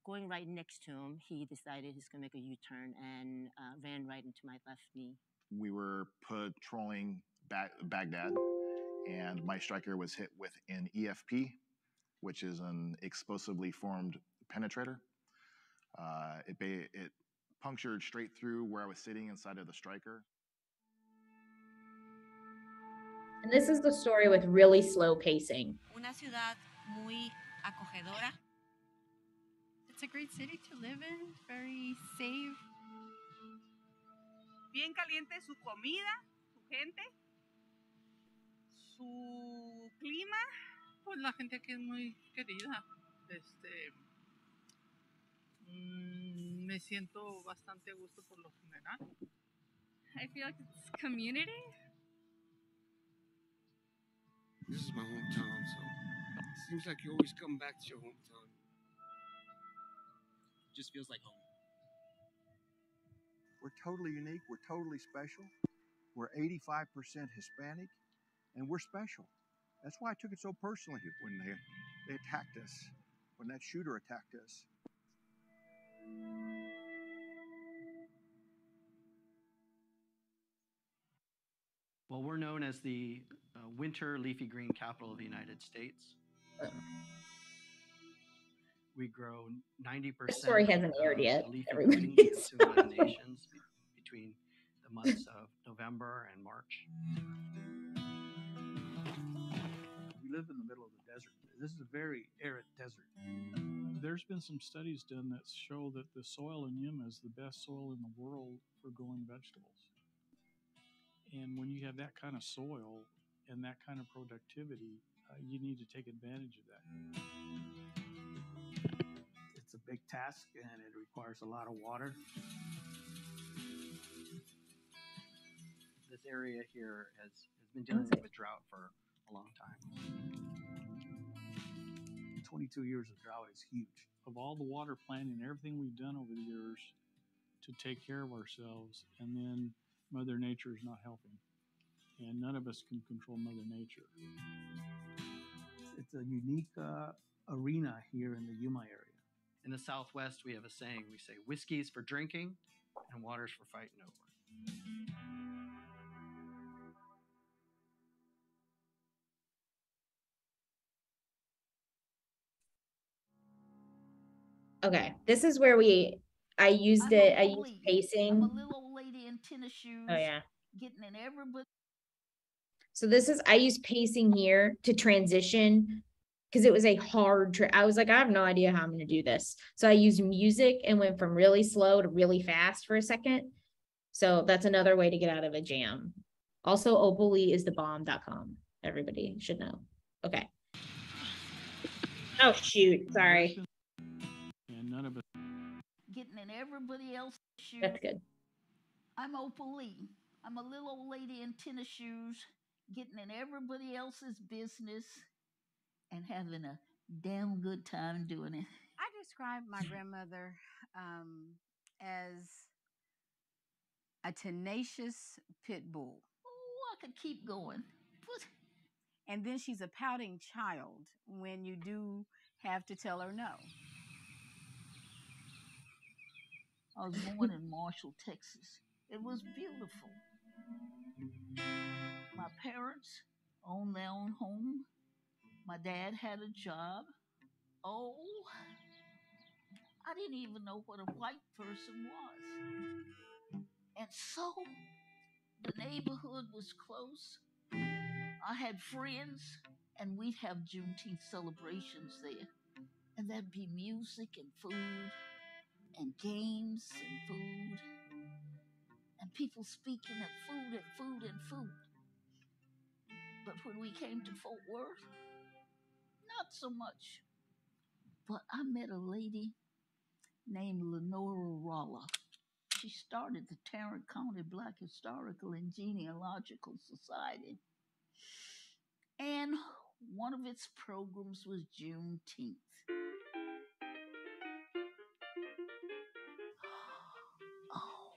going right next to him, he decided he's going to make a U-turn and ran right into my left knee. We were patrolling Baghdad, and my striker was hit with an EFP, which is an explosively formed penetrator. It punctured straight through where I was sitting inside of the striker. And this is the story with really slow pacing. Una ciudad muy acogedora. It's a great city to live in, very safe. Bien caliente su comida, su gente, su clima. Pues la gente aquí es muy querida. Me siento bastante a gusto por lo general. I feel like it's community. This is my hometown, so it seems like you always come back to your hometown. It just feels like home. We're totally unique. We're totally special. We're 85% Hispanic, and we're special. That's why I took it so personally when they attacked us, when that shooter attacked us. Well, we're known as the winter leafy green capital of the United States. We grow 90%. This story hasn't aired yet. Everybody to the United Nations between the months of November and March. We live in the middle of the desert. This is a very arid desert. There's been some studies done that show that the soil in Yuma is the best soil in the world for growing vegetables. And when you have that kind of soil and that kind of productivity, you need to take advantage of that. It's a big task and it requires a lot of water. This area here has been dealing with drought for a long time. 22 years of drought is huge. Of all the water planting and everything we've done over the years to take care of ourselves, and then Mother Nature is not helping. And none of us can control Mother Nature. It's a unique arena here in the Yuma area. In the Southwest, we have a saying. We say, whiskey's for drinking, and waters for fighting over. Okay, this is where I used pacing. I'm a little old lady in tennis shoes. Oh yeah. Getting in everybody. So I used pacing here to transition because it was a hard I was like, I have no idea how I'm going to do this. So I used music and went from really slow to really fast for a second. So that's another way to get out of a jam. Also, Opally is thebomb.com. Everybody should know. Okay. Oh, shoot. Sorry. And none of us. Getting in everybody else's shoes. That's good. I'm Opally. I'm a little old lady in tennis shoes, getting in everybody else's business and having a damn good time doing it. I describe my grandmother as a tenacious pit bull. Oh, I could keep going. And then she's a pouting child when you do have to tell her no. I was born in Marshall, Texas. It was beautiful. My parents owned their own home. My dad had a job. Oh, I didn't even know what a white person was. And so the neighborhood was close. I had friends, and we'd have Juneteenth celebrations there. And there'd be music and food, and games and food, and people speaking of food and food and food. But when we came to Fort Worth, not so much. But I met a lady named Lenora Rolla. She started the Tarrant County Black Historical and Genealogical Society. And one of its programs was Juneteenth. Oh,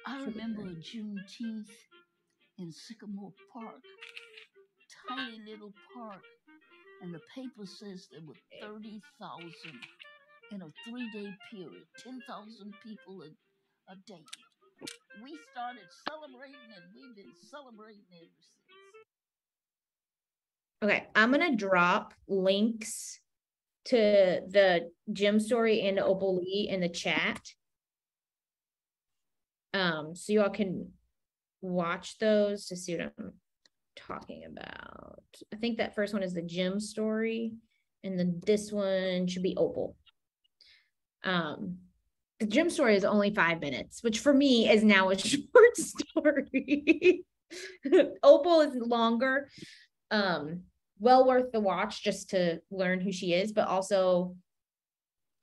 I remember a Juneteenth in Sycamore Park, tiny little park, and the paper says there were 30,000 in a 3-day period, 10,000 people a day. We started celebrating, and we've been celebrating ever since. Okay, I'm going to drop links to the Jim story and Opally in the chat. So you all can watch those to see what I'm talking about. I think that first one is the Jim story, and then this one should be Opal. The Jim story is only 5 minutes, which for me is now a short story. Opal is longer. Well worth the watch just to learn who she is, but also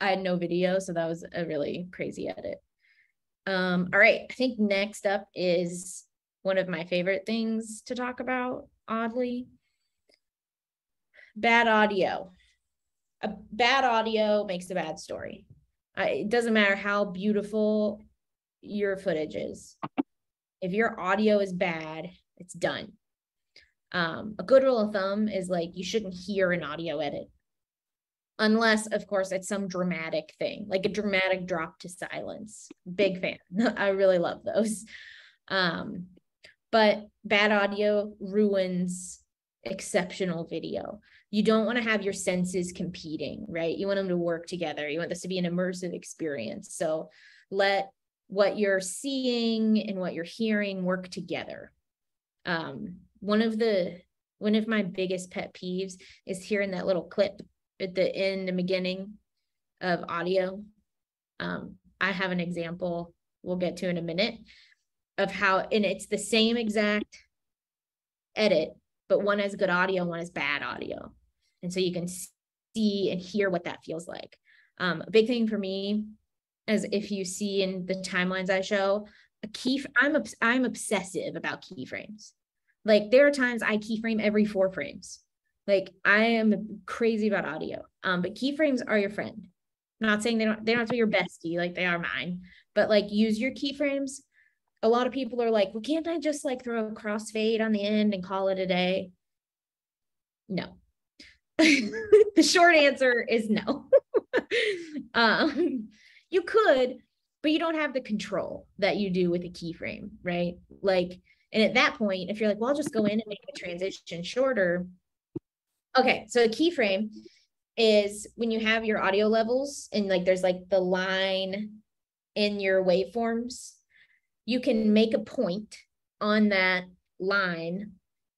I had no video, so that was a really crazy edit. All right, I think next up is one of my favorite things to talk about, oddly. Bad audio. A bad audio makes a bad story. It doesn't matter how beautiful your footage is. If your audio is bad, it's done. A good rule of thumb is like you shouldn't hear an audio edit. Unless, of course, it's some dramatic thing, like a dramatic drop to silence. Big fan. I really love those. But bad audio ruins exceptional video. You don't want to have your senses competing, right? You want them to work together. You want this to be an immersive experience. So let what you're seeing and what you're hearing work together. One of my biggest pet peeves is hearing that little clip at the beginning of audio. I have an example we'll get to in a minute of how, and it's the same exact edit, but one has good audio, one has bad audio. And so you can see and hear what that feels like. A big thing for me, as if you see in the timelines I show, I'm obsessive about keyframes. Like there are times I keyframe every 4 frames. Like I am crazy about audio, but keyframes are your friend. I'm not saying they don't have to be your bestie, like they are mine, but like use your keyframes. A lot of people are like, well, can't I just like throw a crossfade on the end and call it a day? No. The short answer is no. You could, but you don't have the control that you do with a keyframe, right? Like, and at that point, if you're like, well, I'll just go in and make the transition shorter. Okay, so a keyframe is when you have your audio levels and like there's like the line in your waveforms, you can make a point on that line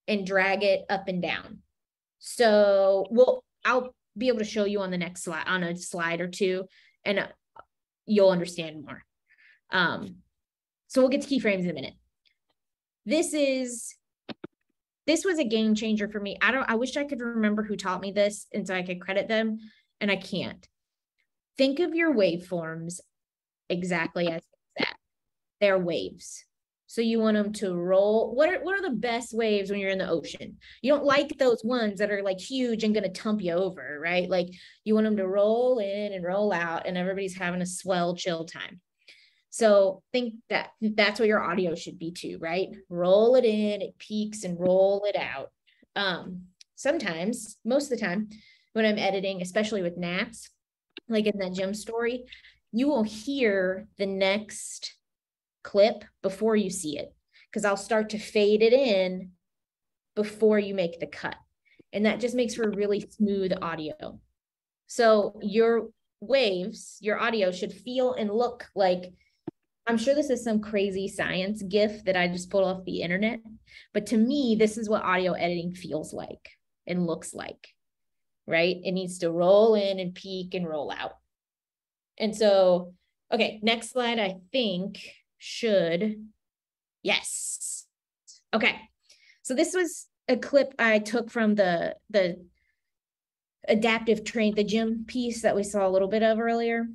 and drag it up and down. So, well, I'll be able to show you on the next slide, on a slide or two, and you'll understand more. So we'll get to keyframes in a minute. This was a game changer for me. I wish I could remember who taught me this and so I could credit them, and I can't. Think of your waveforms exactly as that. They're waves. So you want them to roll. What are the best waves when you're in the ocean? You don't like those ones that are like huge and going to tump you over, right? Like you want them to roll in and roll out and everybody's having a swell chill time. So think that that's what your audio should be too, right? Roll it in, it peaks, and roll it out. Sometimes, most of the time, when I'm editing, especially with gnats, like in that gym story, you will hear the next clip before you see it, because I'll start to fade it in before you make the cut. And that just makes for really smooth audio. So your waves, your audio should feel and look like, I'm sure this is some crazy science gif that I just pulled off the internet, but to me, this is what audio editing feels like and looks like, right? It needs to roll in and peak and roll out. And so, okay, next slide, I think should, yes. Okay, so this was a clip I took from the adaptive train, the gym piece that we saw a little bit of earlier.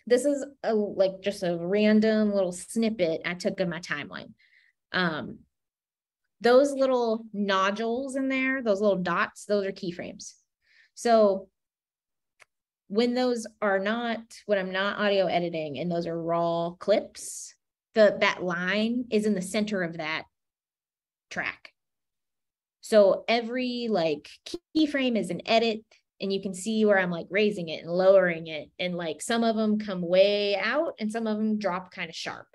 This is like just a random little snippet I took of my timeline. Those little nodules in there, those little dots, those are keyframes. So when those are not, when I'm not audio editing and those are raw clips, that line is in the center of that track. So every like keyframe is an edit, and you can see where I'm like raising it and lowering it. And like some of them come way out and some of them drop kind of sharp.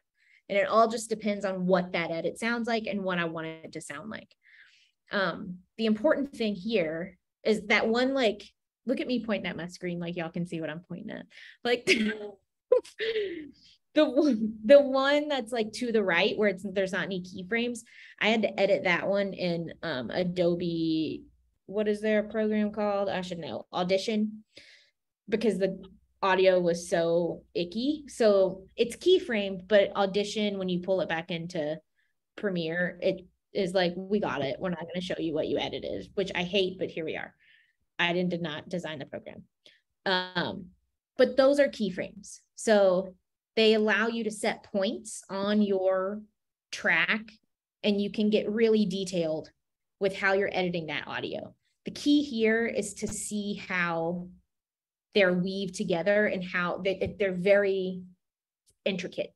And it all just depends on what that edit sounds like and what I want it to sound like. The important thing here is that one, like, look at me pointing at my screen like y'all can see what I'm pointing at. Like the one that's like to the right where there's not any keyframes, I had to edit that one in Adobe, what is their program called? I should know, Audition, because the audio was so icky. So it's keyframed, but Audition, when you pull it back into Premiere, it is like, we got it. We're not going to show you what you edited, which I hate, but here we are. I did not design the program. But those are keyframes. So they allow you to set points on your track, and you can get really detailed with how you're editing that audio. The key here is to see how they're weaved together and how they're very intricate,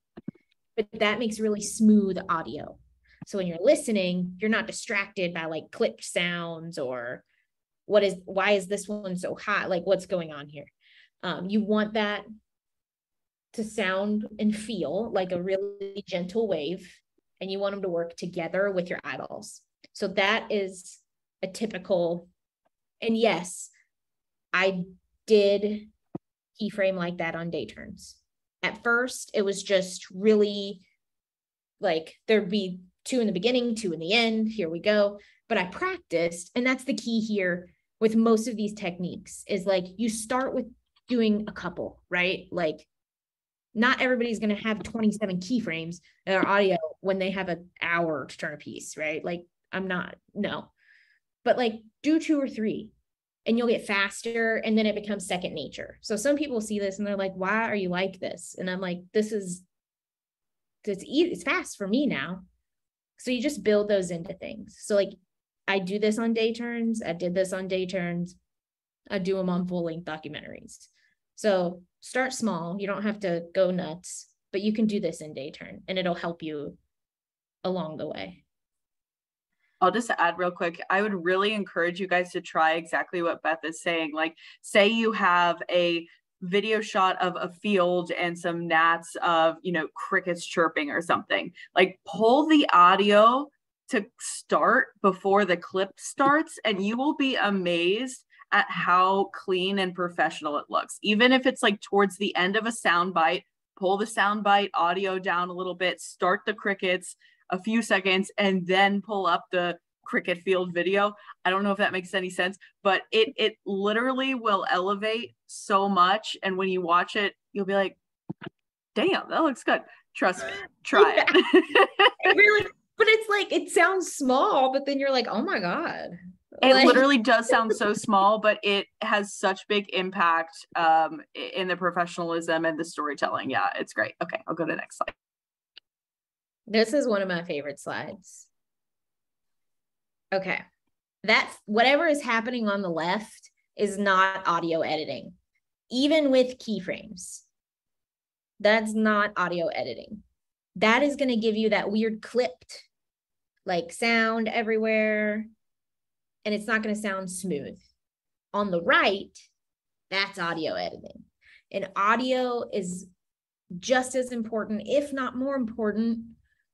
but that makes really smooth audio. So when you're listening, you're not distracted by like clip sounds or why is this one so hot? Like what's going on here? You want that to sound and feel like a really gentle wave, and you want them to work together with your eyeballs. So that is a typical, and yes, I did keyframe like that on day turns. At first, it was just really like there'd be 2 in the beginning, 2 in the end, here we go. But I practiced, and that's the key here with most of these techniques is like you start with doing a couple, right? Like not everybody's going to have 27 keyframes in our audio when they have an hour to turn a piece, right? Like no, but like do 2 or 3 and you'll get faster, and then it becomes second nature. So some people see this and they're like, why are you like this? And I'm like, it's fast for me now. So you just build those into things. So like I do this on day turns. I did this on day turns. I do them on full length documentaries. So start small. You don't have to go nuts, but you can do this in day turn and it'll help you along the way. I'll just add real quick. I would really encourage you guys to try exactly what Beth is saying. Like say you have a video shot of a field and some gnats of, you know, crickets chirping or something. Like, pull the audio to start before the clip starts, and you will be amazed at how clean and professional it looks. Even if it's like towards the end of a sound bite, pull the sound bite audio down a little bit, start the crickets a few seconds, and then pull up the cricket field video. I don't know if that makes any sense, but it literally will elevate so much. And when you watch it, you'll be like, damn, that looks good. Trust me, try it. It really, but it's like, it sounds small, but then you're like, oh my God. It Like, literally does sound so small, but it has such big impact in the professionalism and the storytelling. Yeah, it's great. Okay, I'll go to the next slide. this is one of my favorite slides. Okay. That's whatever is happening on the left is not audio editing, even with keyframes. That's not audio editing. That is going to give you that weird clipped, like, sound everywhere, and it's not going to sound smooth. On the right, that's audio editing. And audio is just as important, if not more important,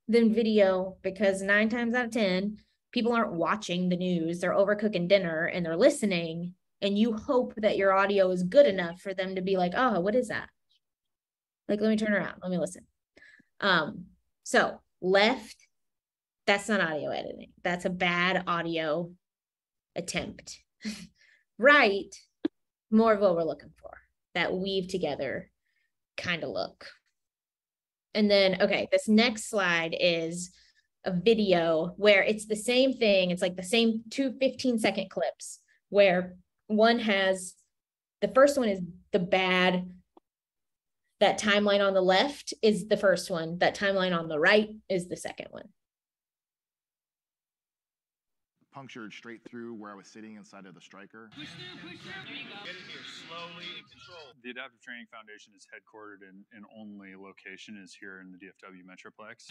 than video, because 9 times out of 10, people aren't watching the news. They're overcooking dinner and they're listening, and you hope that your audio is good enough for them to be like, oh, what is that? Like, let me turn around. Let me listen. So left, that's not audio editing. That's a bad audio attempt. Right, more of what we're looking for, that weave together kind of look. And then, okay, this next slide is a video where it's the same thing. It's like the same 2 15-second clips, where one has, the first one is the bad, that timeline on the left is the first one, that timeline on the right is the second one. Punctured straight through where I was sitting inside of the striker. Push there, push there. There you go. Get it here, slowly in control. The Adaptive Training Foundation is headquartered in only location is here in the DFW Metroplex.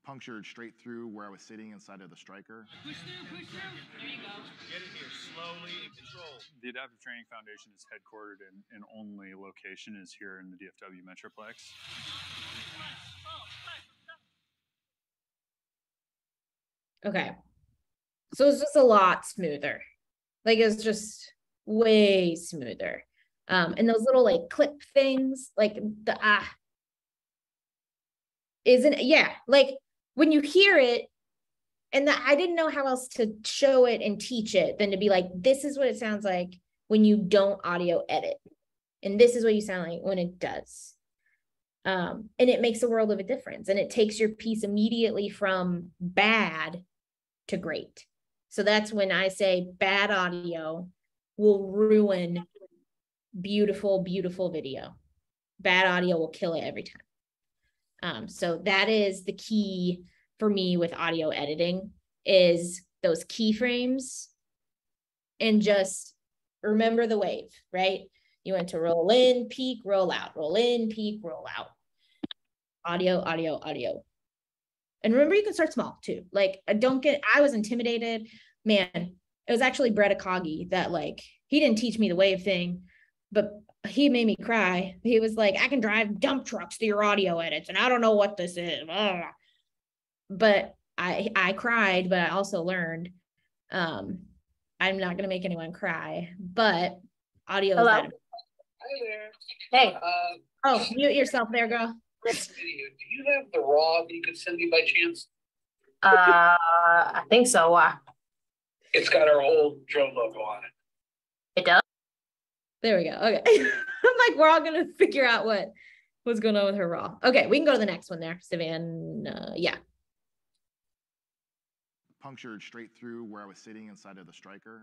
Punctured straight through where I was sitting inside of the striker. Push there, push there. There you go. Get it here, slowly in control. The Adaptive Training Foundation is headquartered in only location is here in the DFW Metroplex. Okay. So it's just a lot smoother. Like, it's just way smoother. And those little like clip things, like the isn't, yeah, like when you hear it, and I didn't know how else to show it and teach it than to be like, this is what it sounds like when you don't audio edit. And this is what you sound like when it does. And it makes a world of a difference. And it takes your piece immediately from bad to great. So that's when I say bad audio will ruin beautiful, beautiful video. Bad audio will kill it every time. So that is the key for me with audio editing, is those keyframes, and just remember the wave, right? You want to roll in, peak, roll out, roll in, peak, roll out. Audio, audio, audio. And remember, you can start small too. Like, I was intimidated, man. It was actually Brett Akagi that, like, he didn't teach me the wave thing, but he made me cry. He was like, I can drive dump trucks to your audio edits, and I don't know what this is. Ugh. But I cried, but I also learned. I'm not going to make anyone cry, but audio is better. Hi there. Hey. Oh, mute yourself there, girl. Do you have the raw that you could send me by chance? I think so. It's got our old drone logo on it. It does? There we go. Okay. I'm like, we're all going to figure out what's going on with her raw. Okay, we can go to the next one there, Savannah. Yeah. Punctured straight through where I was sitting inside of the striker.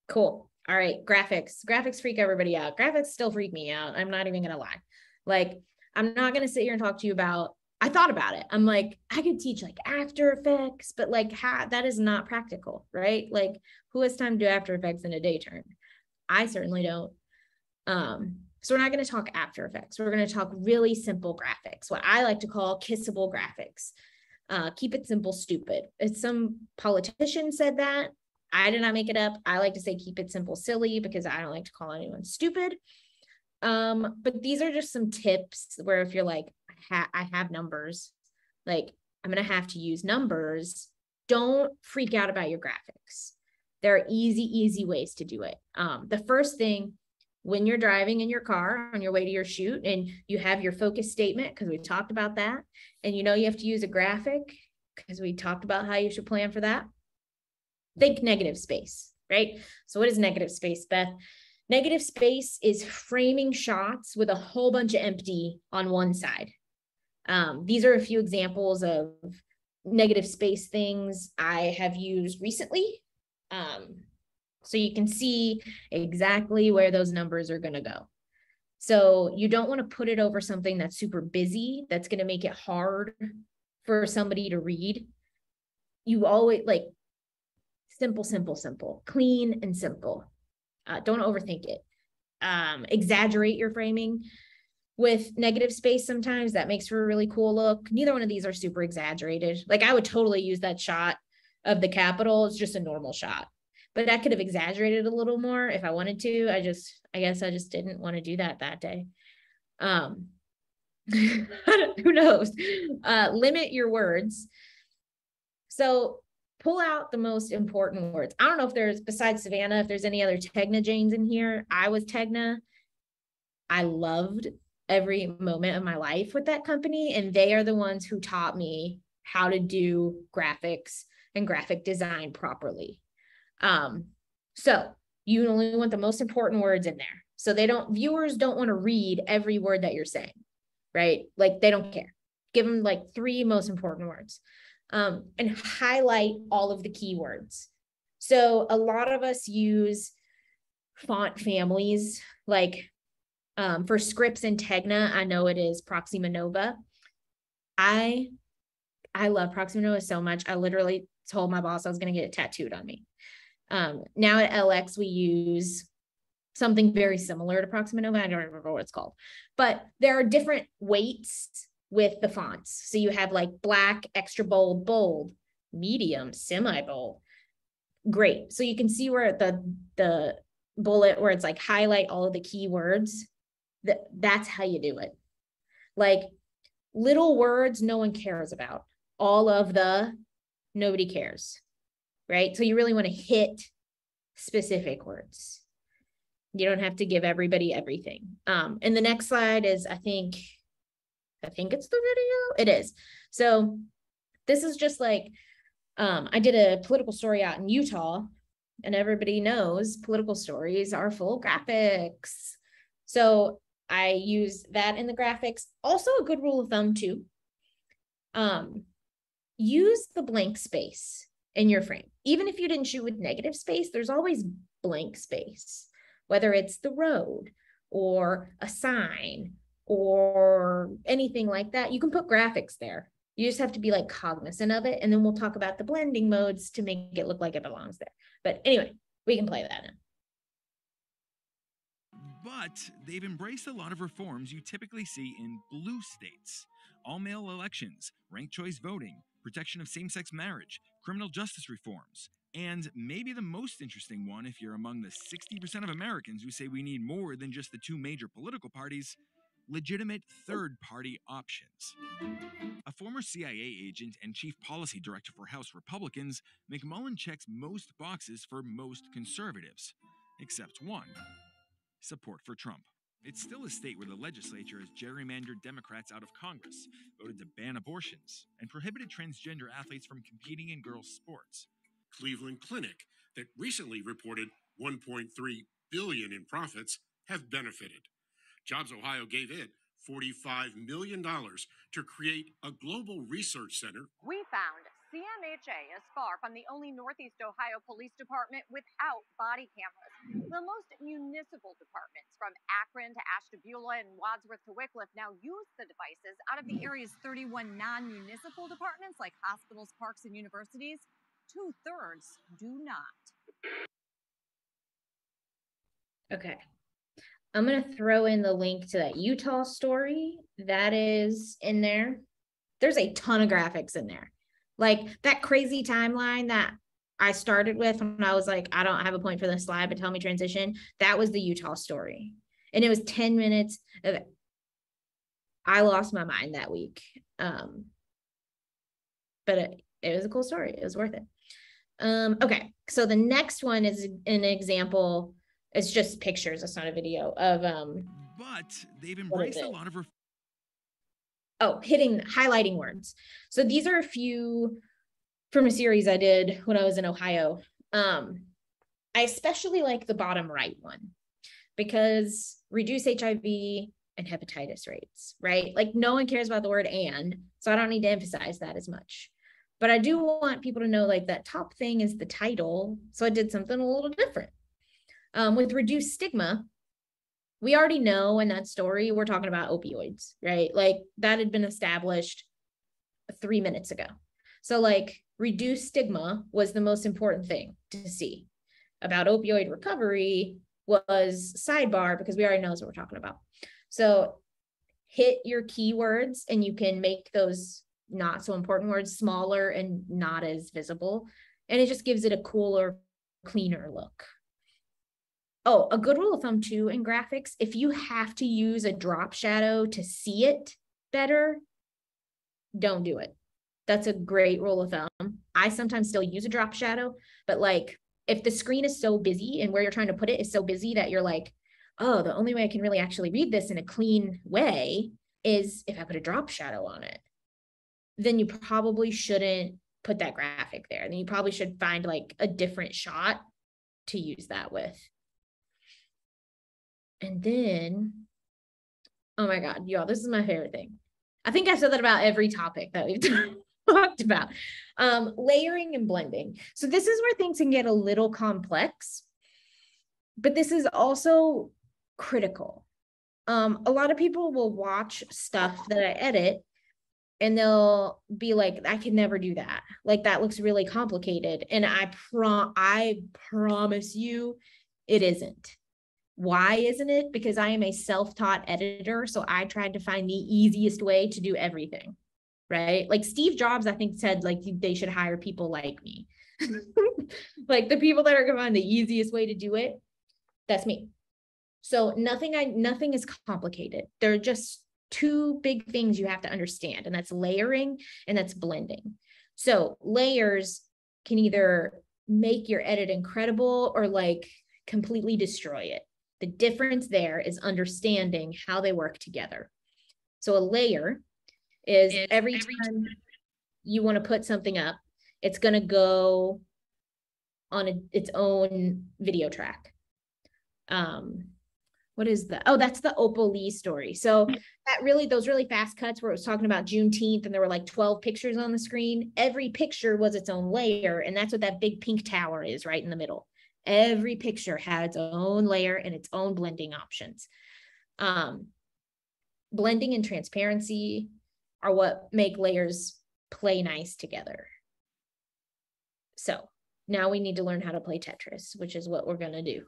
Cool. All right. Graphics freak everybody out. Graphics still freak me out. I'm not even going to lie. Like, I'm not going to sit here and talk to you about, I thought about it. I'm like, I could teach like After Effects, but like, that is not practical, right? Like, who has time to do After Effects in a day turn? I certainly don't. So we're not going to talk After Effects. We're going to talk really simple graphics, what I like to call kissable graphics. Keep it simple, stupid. It's some politician said that. I did not make it up. I like to say keep it simple, silly, because I don't like to call anyone stupid. But these are just some tips where if you're like, I have numbers, like I'm going to have to use numbers, don't freak out about your graphics. There are easy ways to do it. The first thing, when you're driving in your car on your way to your shoot and you have your focus statement, because we talked about that, and you know you have to use a graphic because we talked about how you should plan for that, think negative space, right? So what is negative space, Beth? Negative space is framing shots with a whole bunch of empty on one side. These are a few examples of negative space things I have used recently. So you can see exactly where those numbers are going to go. So you don't want to put it over something that's super busy, that's going to make it hard for somebody to read. You always like simple, clean and simple. Don't overthink it. Exaggerate your framing with negative space. Sometimes that makes for a really cool look. Neither one of these are super exaggerated. Like I would totally use that shot of the Capitol. It's just a normal shot, but I could have exaggerated a little more if I wanted to. I guess I just didn't want to do that day. Who knows? Limit your words. So pull out the most important words. I don't know if there's, besides Savannah, if there's any other MMJanes in here. I was Tegna. I loved every moment of my life with that company, and they are the ones who taught me how to do graphics and graphic design properly. So you only want the most important words in there. So viewers don't want to read every word that you're saying, right? Like they don't care. Give them like 3 most important words. And highlight all of the keywords. So a lot of us use font families, like for scripts in Tegna, I know it is Proxima Nova. I love Proxima Nova so much. I literally told my boss I was going to get it tattooed on me. Now at LX, we use something very similar to Proxima Nova. I don't remember what it's called, but there are different weights with the fonts. So you have like black, extra bold, bold, medium, semi-bold. Great. So you can see where the bullet where it's like highlight all of the keywords, that's how you do it. Like little words no one cares about. All of nobody cares, right? So you really want to hit specific words. You don't have to give everybody everything. And the next slide is, I think it's the video. It is. So this is just like, I did a political story out in Utah, and everybody knows political stories are full of graphics. So I use that in the graphics. Also a good rule of thumb too. Use the blank space in your frame. Even if you didn't shoot with negative space, there's always blank space, whether it's the road or a sign or anything like that. You can put graphics there. You just have to be like cognizant of it. And then we'll talk about the blending modes to make it look like it belongs there. But anyway, we can play that now. But they've embraced a lot of reforms you typically see in blue states. All-male elections, ranked choice voting, protection of same-sex marriage, criminal justice reforms, and maybe the most interesting one if you're among the 60% of Americans who say we need more than just the 2 major political parties, legitimate third-party options. A former CIA agent and chief policy director for House Republicans, McMullen checks most boxes for most conservatives, except one: support for Trump. It's still a state where the legislature has gerrymandered Democrats out of Congress, voted to ban abortions, and prohibited transgender athletes from competing in girls' sports. Cleveland Clinic, that recently reported $1.3 billion in profits, have benefited. Jobs Ohio gave it $45 million to create a global research center. We found CMHA is far from the only Northeast Ohio Police Department without body cameras. The most municipal departments, from Akron to Ashtabula and Wadsworth to Wickliffe, now use the devices. Out of the area's 31 non-municipal departments, like hospitals, parks, and universities, 2/3 do not. Okay. I'm going to throw in the link to that Utah story that is in there. There's a ton of graphics in there. Like that crazy timeline that I started with when I was like, I don't have a point for this slide, but tell me transition. That was the Utah story. And it was 10 minutes of, I lost my mind that week. But it was a cool story. It was worth it. Okay. So the next one is an example. It's just pictures. It's not a video of, but they've embraced a lot of highlighting words. So these are a few from a series I did when I was in Ohio. I especially like the bottom right one because reduce HIV and hepatitis rates, right? Like no one cares about the word and, so I don't need to emphasize that as much. But I do want people to know like that top thing is the title. So I did something a little different. With reduced stigma, we already know in that story, we're talking about opioids, right? Like that had been established 3 minutes ago. So like reduced stigma was the most important thing to see. About opioid recovery was sidebar because we already know what we're talking about. So hit your keywords and you can make those not so important words smaller and not as visible. And it just gives it a cooler, cleaner look. Oh, a good rule of thumb too in graphics, if you have to use a drop shadow to see it better, don't do it. That's a great rule of thumb. I sometimes still use a drop shadow, but like if the screen is so busy and where you're trying to put it is so busy that you're like, oh, the only way I can really actually read this in a clean way is if I put a drop shadow on it. Then you probably shouldn't put that graphic there. Then you probably should find like a different shot to use that with. And then, oh my God, y'all, this is my favorite thing. I think I said that about every topic that we've talked about. Layering and blending. So this is where things can get a little complex, but this is also critical. A lot of people will watch stuff that I edit and they'll be like, I can never do that. Like that looks really complicated. And I promise you it isn't. Why isn't it? Because I am a self-taught editor. So I tried to find the easiest way to do everything, right? Like Steve Jobs, I think said like they should hire people like me. Like the people that are going to find the easiest way to do it. That's me. So nothing is complicated. There are just two big things you have to understand, and that's layering and that's blending. So layers can either make your edit incredible or like completely destroy it. The difference there is understanding how they work together. So a layer is every time you want to put something up, it's going to go on its own video track. What is that? Oh, that's the Opal Lee story. So that really, those really fast cuts where it was talking about Juneteenth and there were like 12 pictures on the screen. Every picture was its own layer. And that's what that big pink tower is right in the middle. Every picture had its own layer and its own blending options. Blending and transparency are what make layers play nice together. So now we need to learn how to play Tetris, which is what we're going to do.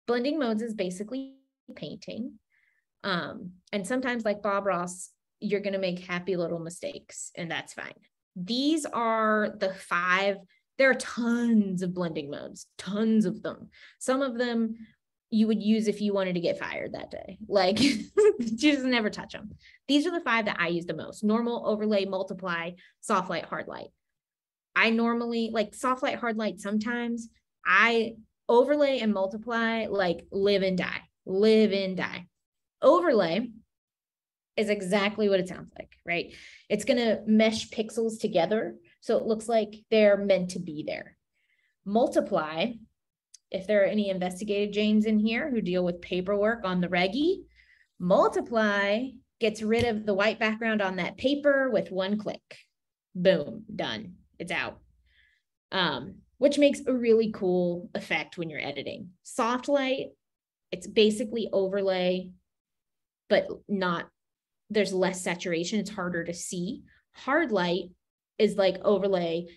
Blending modes is basically painting. And sometimes like Bob Ross, you're going to make happy little mistakes and that's fine. These are the 5. There are tons of blending modes, tons of them. Some of them you would use if you wanted to get fired that day. Like just never touch them. These are the 5 that I use the most: normal, overlay, multiply, soft light, hard light. I normally like soft light, hard light. Sometimes I overlay and multiply like live and die. Overlay is exactly what it sounds like, right? It's going to mesh pixels together so it looks like they're meant to be there. Multiply, if there are any investigative Janes in here who deal with paperwork on the Reggie, multiply gets rid of the white background on that paper with one click. Boom, done. It's out. Which makes a really cool effect when you're editing. Soft light, it's basically overlay, but there's less saturation. It's harder to see. Hard light is like overlay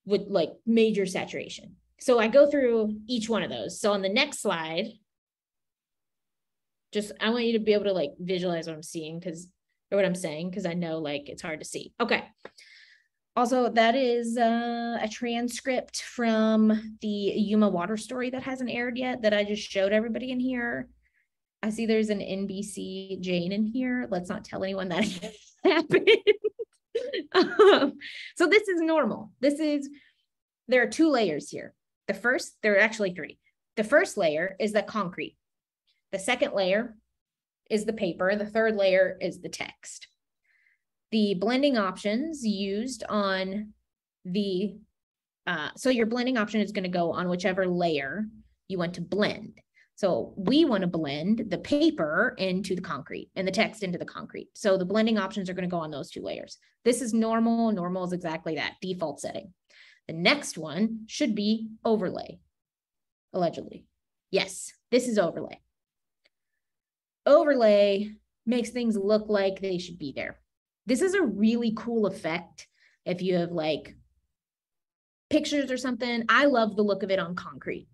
with like major saturation. So I go through each one of those. So on the next slide, I want you to be able to like visualize what I'm seeing because or what I'm saying, because I know like it's hard to see. Okay. Also, that is a transcript from the Yuma water story that hasn't aired yet that I just showed everybody in here. I see there's an MMJane in here. Let's not tell anyone that happened. So this is normal. There are 2 layers here. There are actually 3. The first layer is the concrete. The second layer is the paper. The third layer is the text. The blending options used on so your blending option is going to go on whichever layer you want to blend. So we want to blend the paper into the concrete and the text into the concrete. So the blending options are going to go on those 2 layers. This is normal. Normal is exactly that, default setting. The next one should be overlay, allegedly. Yes, this is overlay. Overlay makes things look like they should be there. This is a really cool effect if you have like pictures or something. I love the look of it on concrete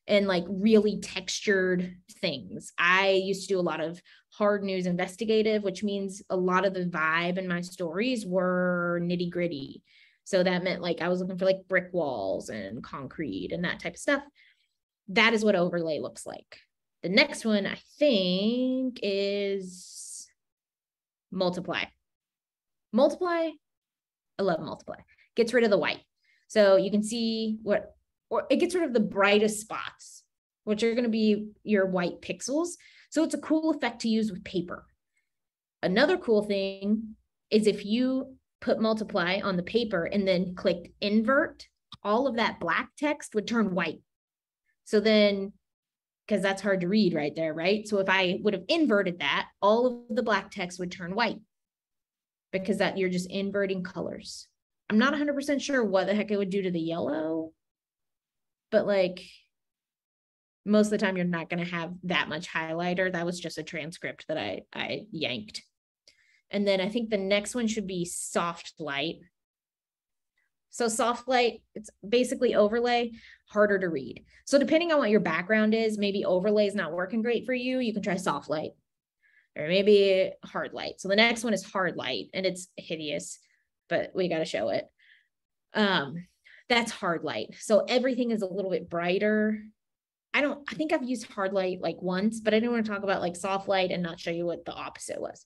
and like really textured things. I used to do a lot of hard news investigative, which means a lot of the vibe in my stories were nitty gritty. So that meant like I was looking for like brick walls and concrete and that type of stuff. That is what overlay looks like. The next one I think is multiply. Multiply, I love multiply. Gets rid of the white. So you can see or it gets rid of the brightest spots, which are going to be your white pixels. So it's a cool effect to use with paper. Another cool thing is if you put multiply on the paper and then clicked invert, all of that black text would turn white. So then, because that's hard to read right there, right? So if I would have inverted that, all of the black text would turn white, because that you're just inverting colors. I'm not 100% sure what the heck it would do to the yellow, but like most of the time you're not going to have that much highlighter. That was just a transcript that I yanked. And then I think the next one should be soft light. So soft light, it's basically overlay, harder to read. So depending on what your background is, maybe overlay is not working great for you. You can try soft light. Or maybe hard light. So the next one is hard light, and it's hideous, but we got to show it. That's hard light. So everything is a little bit brighter. I think I've used hard light like once, but I didn't want to talk about like soft light and not show you what the opposite was.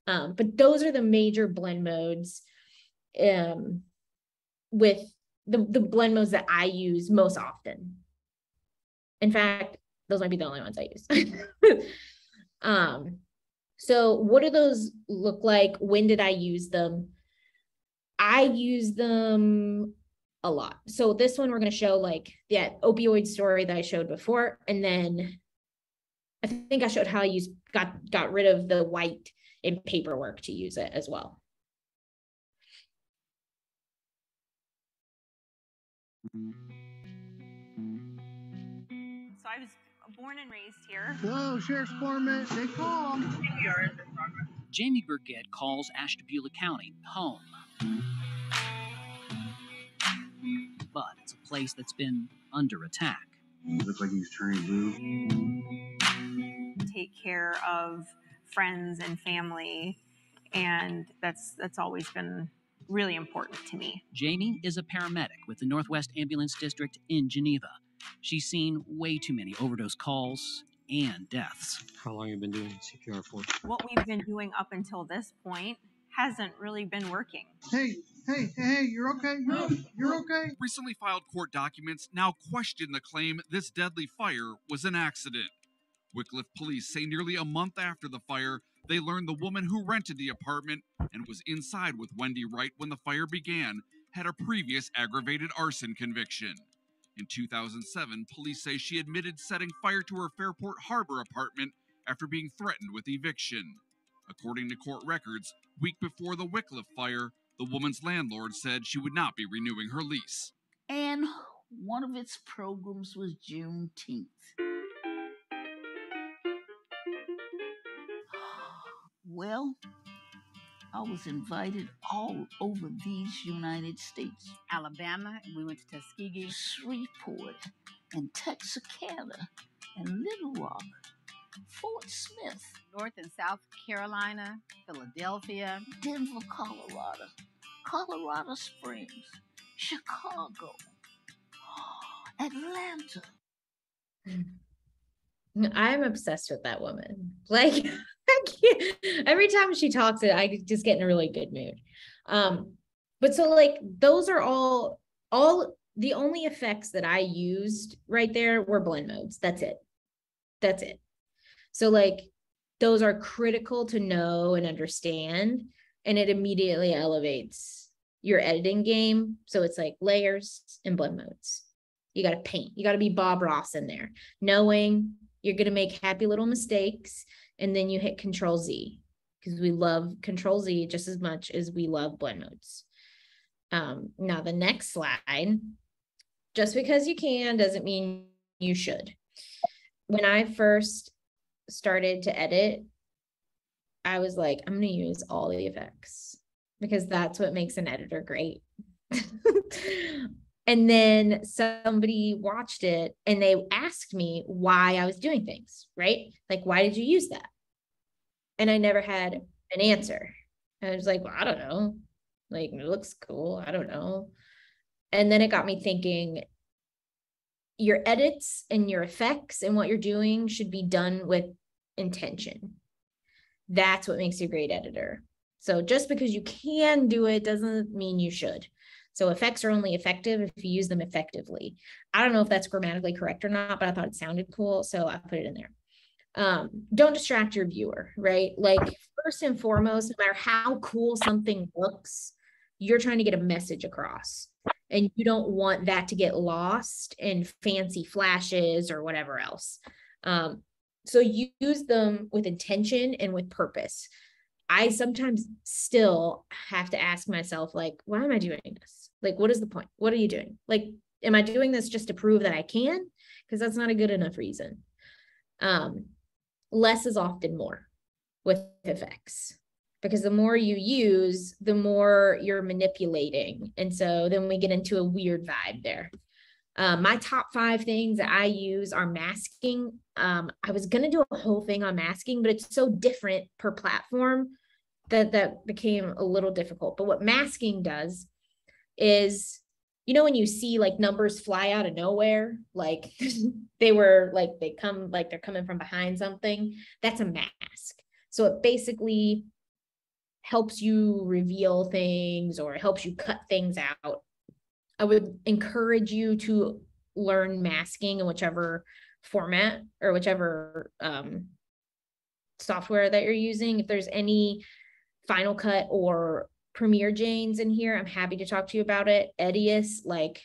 But those are the major blend modes with the blend modes that I use most often. In fact, those might be the only ones I use. So what do those look like? When did I use them? I use them a lot. So this one, we're going to show like that opioid story that I showed before. And then I think I showed how I got rid of the white in paperwork to use it as well. So I was born and raised here. Hello, Sheriff's Department. They call. Jamie Burgett calls Ashtabula County home. But it's a place that's been under attack. Looks like he's turning blue. Take care of friends and family, and that's always been really important to me. Jamie is a paramedic with the Northwest Ambulance District in Geneva. She's seen way too many overdose calls and deaths. How long have you been doing CPR for? What we've been doing up until this point hasn't really been working. Hey, you're okay? You're okay? Recently filed court documents now question the claim this deadly fire was an accident. Wycliffe police say nearly a month after the fire, they learned the woman who rented the apartment and was inside with Wendy Wright when the fire began had a previous aggravated arson conviction. In 2007, police say she admitted setting fire to her Fairport Harbor apartment after being threatened with eviction. According to court records, week before the Wycliffe fire, the woman's landlord said she would not be renewing her lease. And one of its programs was Juneteenth. Well, I was invited all over these United States. Alabama, we went to Tuskegee, Shreveport, and Texarkana, and Little Rock. Fort Smith, North and South Carolina, Philadelphia, Denver, Colorado, Colorado Springs, Chicago, Atlanta. I'm obsessed with that woman. Like, I can't, every time she talks, I just get in a really good mood. But so like those are all the only effects that I used right there were blend modes. That's it. So like those are critical to know and understand, and it immediately elevates your editing game. So it's like layers and blend modes. You got to paint. You got to be Bob Ross in there, knowing you're going to make happy little mistakes, and then you hit Control Z, because we love Control Z just as much as we love blend modes. Now the next slide, just because you can doesn't mean you should. When I first started to edit, I was like, I'm going to use all the effects because that's what makes an editor great. And then somebody watched it and they asked me why I was doing things, right? Like, why did you use that? And I never had an answer. I was like, well, I don't know. Like, it looks cool. I don't know. And then it got me thinking, your edits and your effects and what you're doing should be done with intention. That's what makes you a great editor. So just because you can do it doesn't mean you should. So effects are only effective if you use them effectively. I don't know if that's grammatically correct or not, but I thought it sounded cool, so I put it in there. Don't distract your viewer, right? Like, first and foremost, no matter how cool something looks, you're trying to get a message across, and you don't want that to get lost in fancy flashes or whatever else. So use them with intention and with purpose. I sometimes still have to ask myself, like, why am I doing this? Like, what is the point? What are you doing? Like, am I doing this just to prove that I can? Because that's not a good enough reason. Less is often more with effects, because the more you use, the more you're manipulating. And so then we get into a weird vibe there. My top 5 things that I use are masking. I was going to do a whole thing on masking, but it's so different per platform that became a little difficult. But what masking does is, you know, when you see like numbers fly out of nowhere, like they come, like they're coming from behind something, that's a mask. So it basically helps you reveal things or helps you cut things out. I would encourage you to learn masking in whichever format or whichever software that you're using. If there's any Final Cut or MMJanes in here, I'm happy to talk to you about it. Edius, like,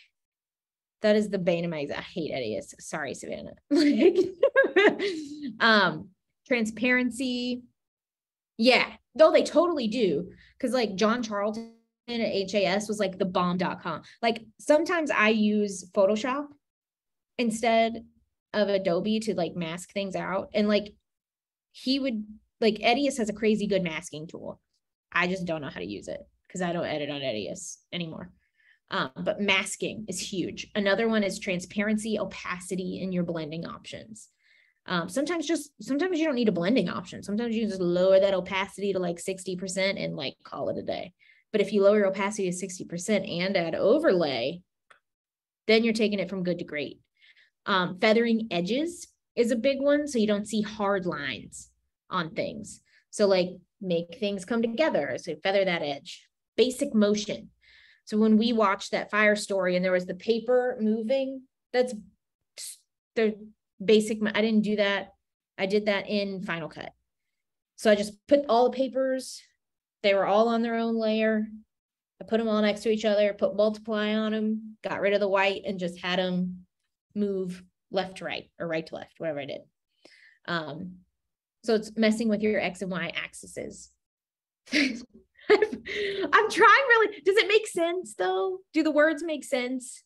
that is the bane of my existence. I hate Edius. Sorry, Savannah. Transparency. Yeah, though they totally do. Because like John Charlton at HAS was like the bomb.com. Like, sometimes I use Photoshop instead of Adobe to like mask things out. And like, he would, like, Edius has a crazy good masking tool. I just don't know how to use it because I don't edit on Edius anymore. But masking is huge. Another one is transparency, opacity in your blending options. Sometimes you don't need a blending option. Sometimes you just lower that opacity to like 60% and like call it a day. But if you lower your opacity to 60% and add overlay, then you're taking it from good to great. Feathering edges is a big one, so you don't see hard lines on things. So like, make things come together. So feather that edge. Basic motion. So when we watched that fire story and there was the paper moving, that's the basic. I didn't do that. I did that in Final Cut. So I just put all the papers, they were all on their own layer. I put them all next to each other, put multiply on them, got rid of the white, and just had them move left to right or right to left, whatever I did. So it's messing with your X and Y axes. I'm trying really. Does it make sense though? Do the words make sense?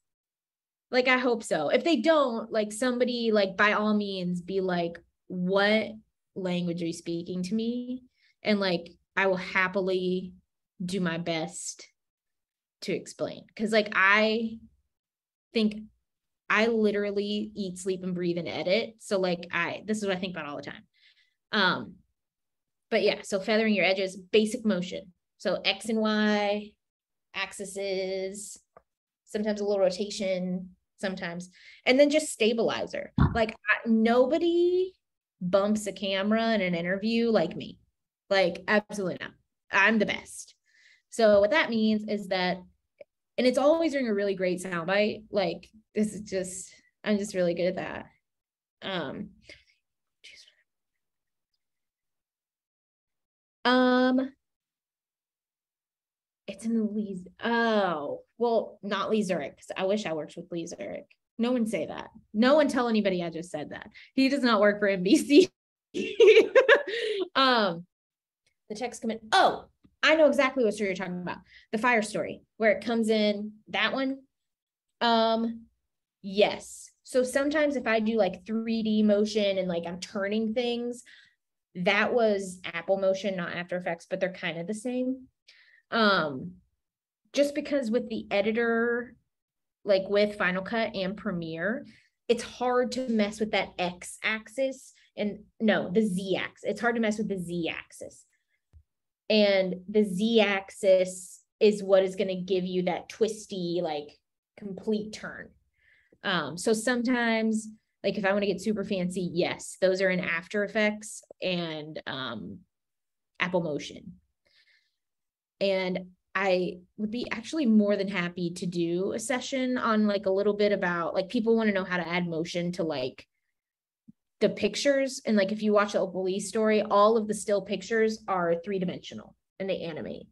Like, I hope so. If they don't, like, somebody, like, by all means be like, what language are you speaking to me? And like, I will happily do my best to explain. Because like, I think I literally eat, sleep, and breathe and edit. So like, this is what I think about all the time. But yeah, so feathering your edges, basic motion. So X and Y, axes, sometimes a little rotation, sometimes, and then just stabilizer. Like nobody bumps a camera in an interview like me. Like absolutely not. I'm the best. So what that means is that, and it's always during a really great soundbite. Like this is just, I'm just really good at that. It's in Lee. Oh, well, not Lee Zurich. I wish I worked with Lee Zurich. No one say that. No one tell anybody I just said that. He does not work for NBC. The text come in. Oh, I know exactly what story you're talking about. The fire story where it comes in, that one. Yes. So sometimes if I do like 3D motion and like I'm turning things, that was Apple Motion, not After Effects, but they're kind of the same. Just because with the editor, like with Final Cut and Premiere, it's hard to mess with that X axis and no, the Z axis. It's hard to mess with the Z axis. And the Z axis is what is going to give you that twisty, like complete turn. So sometimes, like if I want to get super fancy, yes, those are in After Effects and Apple Motion. And I would be actually more than happy to do a session on like a little bit about, like people want to know how to add motion to like the pictures. And like if you watch the Opal Lee story, all of the still pictures are 3-dimensional and they animate.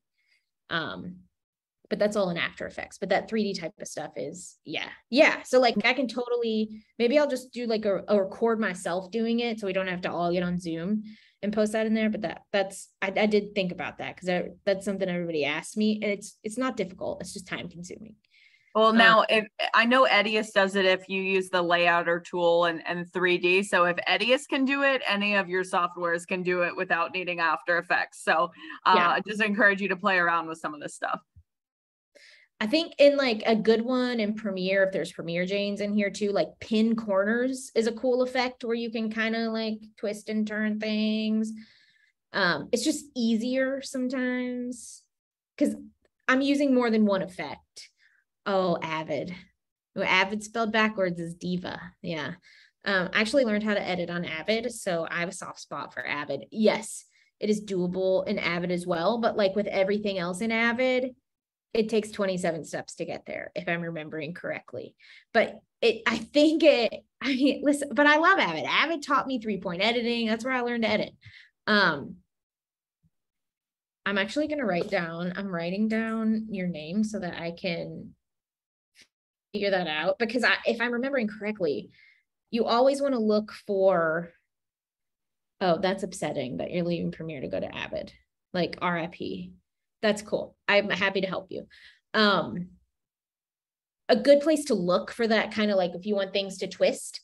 But that's all in After Effects. But that 3D type of stuff is, yeah. So like I can totally, maybe I'll just do like a record myself doing it so we don't have to all get on Zoom and post that in there. But I did think about that because that's something everybody asked me, and it's not difficult. It's just time consuming. Well, now if I know Edius does it if you use the layouter tool and 3D. So if Edius can do it, any of your softwares can do it without needing After Effects. So I just encourage you to play around with some of this stuff. I think in like a good one in Premiere, if there's MMJanes in here too, like pin corners is a cool effect where you can kind of like twist and turn things. It's just easier sometimes because I'm using more than one effect. Oh, Avid. Avid spelled backwards is diva. Yeah. I actually learned how to edit on Avid, so I have a soft spot for Avid. Yes, it is doable in Avid as well, but like with everything else in Avid, it takes 27 steps to get there, if I'm remembering correctly. But listen, but I love Avid. Avid taught me 3-point editing. That's where I learned to edit. I'm actually going to I'm writing down your name so that I can figure that out. Because if I'm remembering correctly, you always want to look for, oh, that's upsetting that you're leaving Premiere to go to Avid, like RIP. That's cool. I'm happy to help you. A good place to look for that kind of like, if you want things to twist,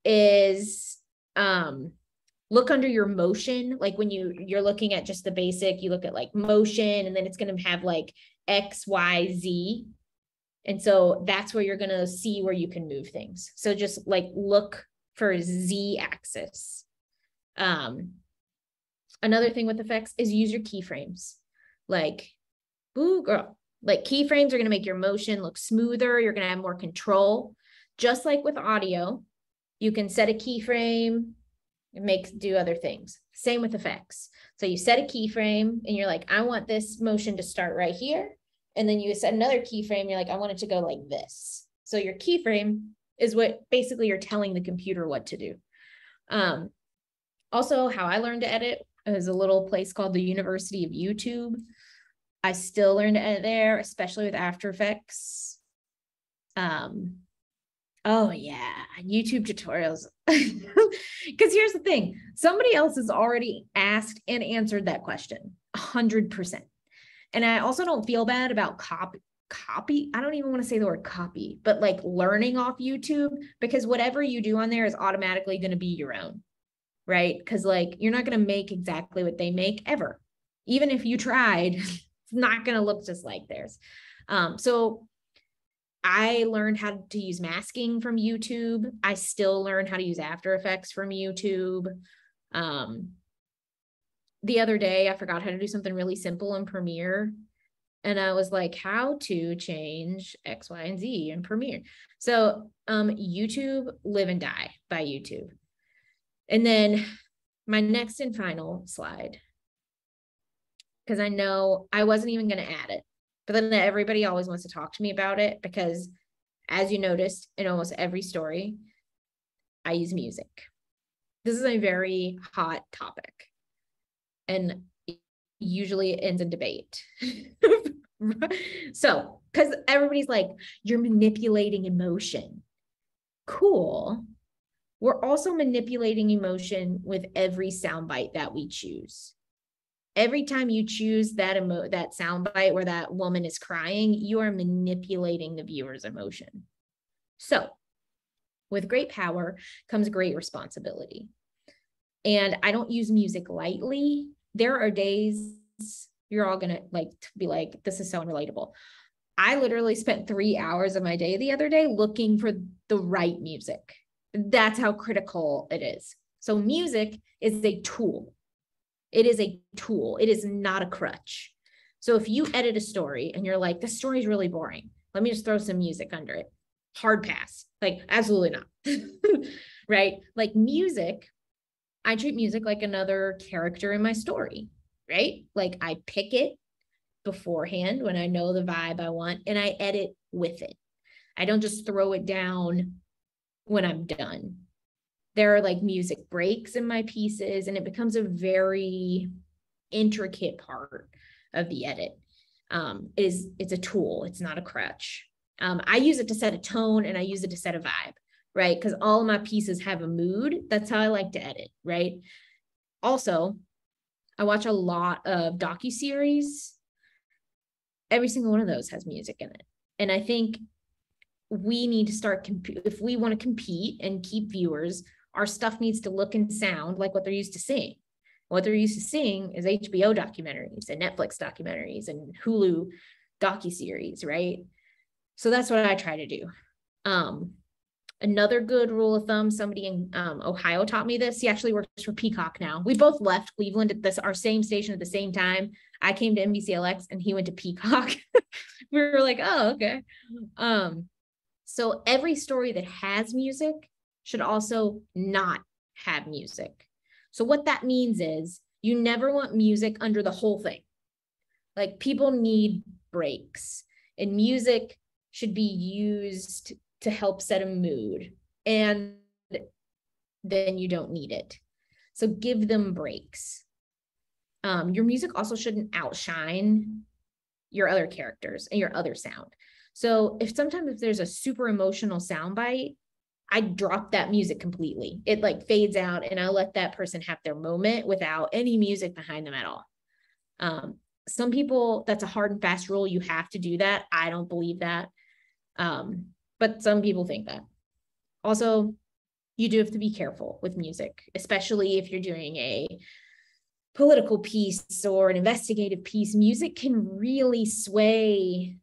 is look under your motion. Like when you're looking at just the basic, you look at like motion, and then it's going to have like X, Y, Z. And so that's where you're going to see where you can move things. So just like look for Z axis. Another thing with effects is use your keyframes. Like, ooh, girl, like keyframes are going to make your motion look smoother. You're going to have more control. Just like with audio, you can set a keyframe and do other things. Same with effects. So you set a keyframe and you're like, I want this motion to start right here. And then you set another keyframe. You're like, I want it to go like this. So your keyframe is what basically you're telling the computer what to do. Also, how I learned to edit is a little place called the University of YouTube. I still learn to edit there, especially with After Effects. Oh yeah, YouTube tutorials. Because here's the thing, somebody else has already asked and answered that question 100%. And I also don't feel bad about copy. I don't even want to say the word copy, but like learning off YouTube, because whatever you do on there is automatically going to be your own, right? Because like you're not going to make exactly what they make ever. Even if you tried, it's not going to look just like theirs. So I learned how to use masking from YouTube. I still learn how to use After Effects from YouTube. the other day, I forgot how to do something really simple in Premiere. And I was like, how to change X, Y, and Z in Premiere. So YouTube, live and die by YouTube. And then my next and final slide, because I know I wasn't even going to add it, but then everybody always wants to talk to me about it because, as you noticed in almost every story, I use music. This is a very hot topic and usually it ends in debate. So, because everybody's like, you're manipulating emotion. Cool. We're also manipulating emotion with every soundbite that we choose. Every time you choose that soundbite where that woman is crying, you are manipulating the viewer's emotion. So, with great power comes great responsibility. And I don't use music lightly. There are days you're all gonna be like, this is so unrelatable. I literally spent 3 hours of my day the other day looking for the right music. That's how critical it is. So music is a tool. It is a tool. It is not a crutch. So if you edit a story and you're like, this story is really boring, let me just throw some music under it. Hard pass. Like, absolutely not. Right? Like music, I treat music like another character in my story, right? Like I pick it beforehand when I know the vibe I want and I edit with it. I don't just throw it down when I'm done. There are like music breaks in my pieces and it becomes a very intricate part of the edit. It's a tool. It's not a crutch. I use it to set a tone and I use it to set a vibe, right? Because all of my pieces have a mood. That's how I like to edit, right? Also, I watch a lot of docuseries. Every single one of those has music in it. And I think we need to start, if we want to compete and keep viewers, our stuff needs to look and sound like what they're used to seeing. What they're used to seeing is HBO documentaries and Netflix documentaries and Hulu docuseries, right? So that's what I try to do. Another good rule of thumb, somebody in Ohio taught me this. He actually works for Peacock now. We both left Cleveland at our same station at the same time. I came to NBCLX and he went to Peacock. We were like, oh, okay. So every story that has music should also not have music. So what that means is you never want music under the whole thing. Like people need breaks and music should be used to help set a mood, and then you don't need it. So give them breaks. Your music also shouldn't outshine your other characters and your other sound. So if there's a super emotional soundbite, I drop that music completely. It like fades out and I let that person have their moment without any music behind them at all. Some people, that's a hard and fast rule. You have to do that. I don't believe that. But some people think that. Also, you do have to be careful with music, especially if you're doing a political piece or an investigative piece. Music can really sway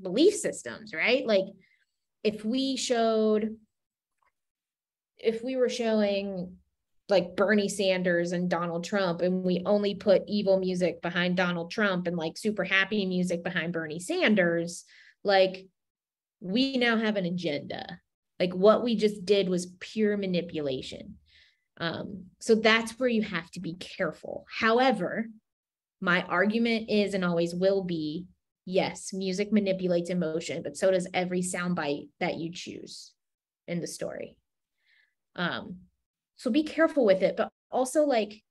belief systems, right? Like if we were showing like Bernie Sanders and Donald Trump and we only put evil music behind Donald Trump and like super happy music behind Bernie Sanders, like we now have an agenda. Like what we just did was pure manipulation. So that's where you have to be careful. However, my argument is and always will be, yes, music manipulates emotion, but so does every soundbite that you choose in the story. So be careful with it, but also like,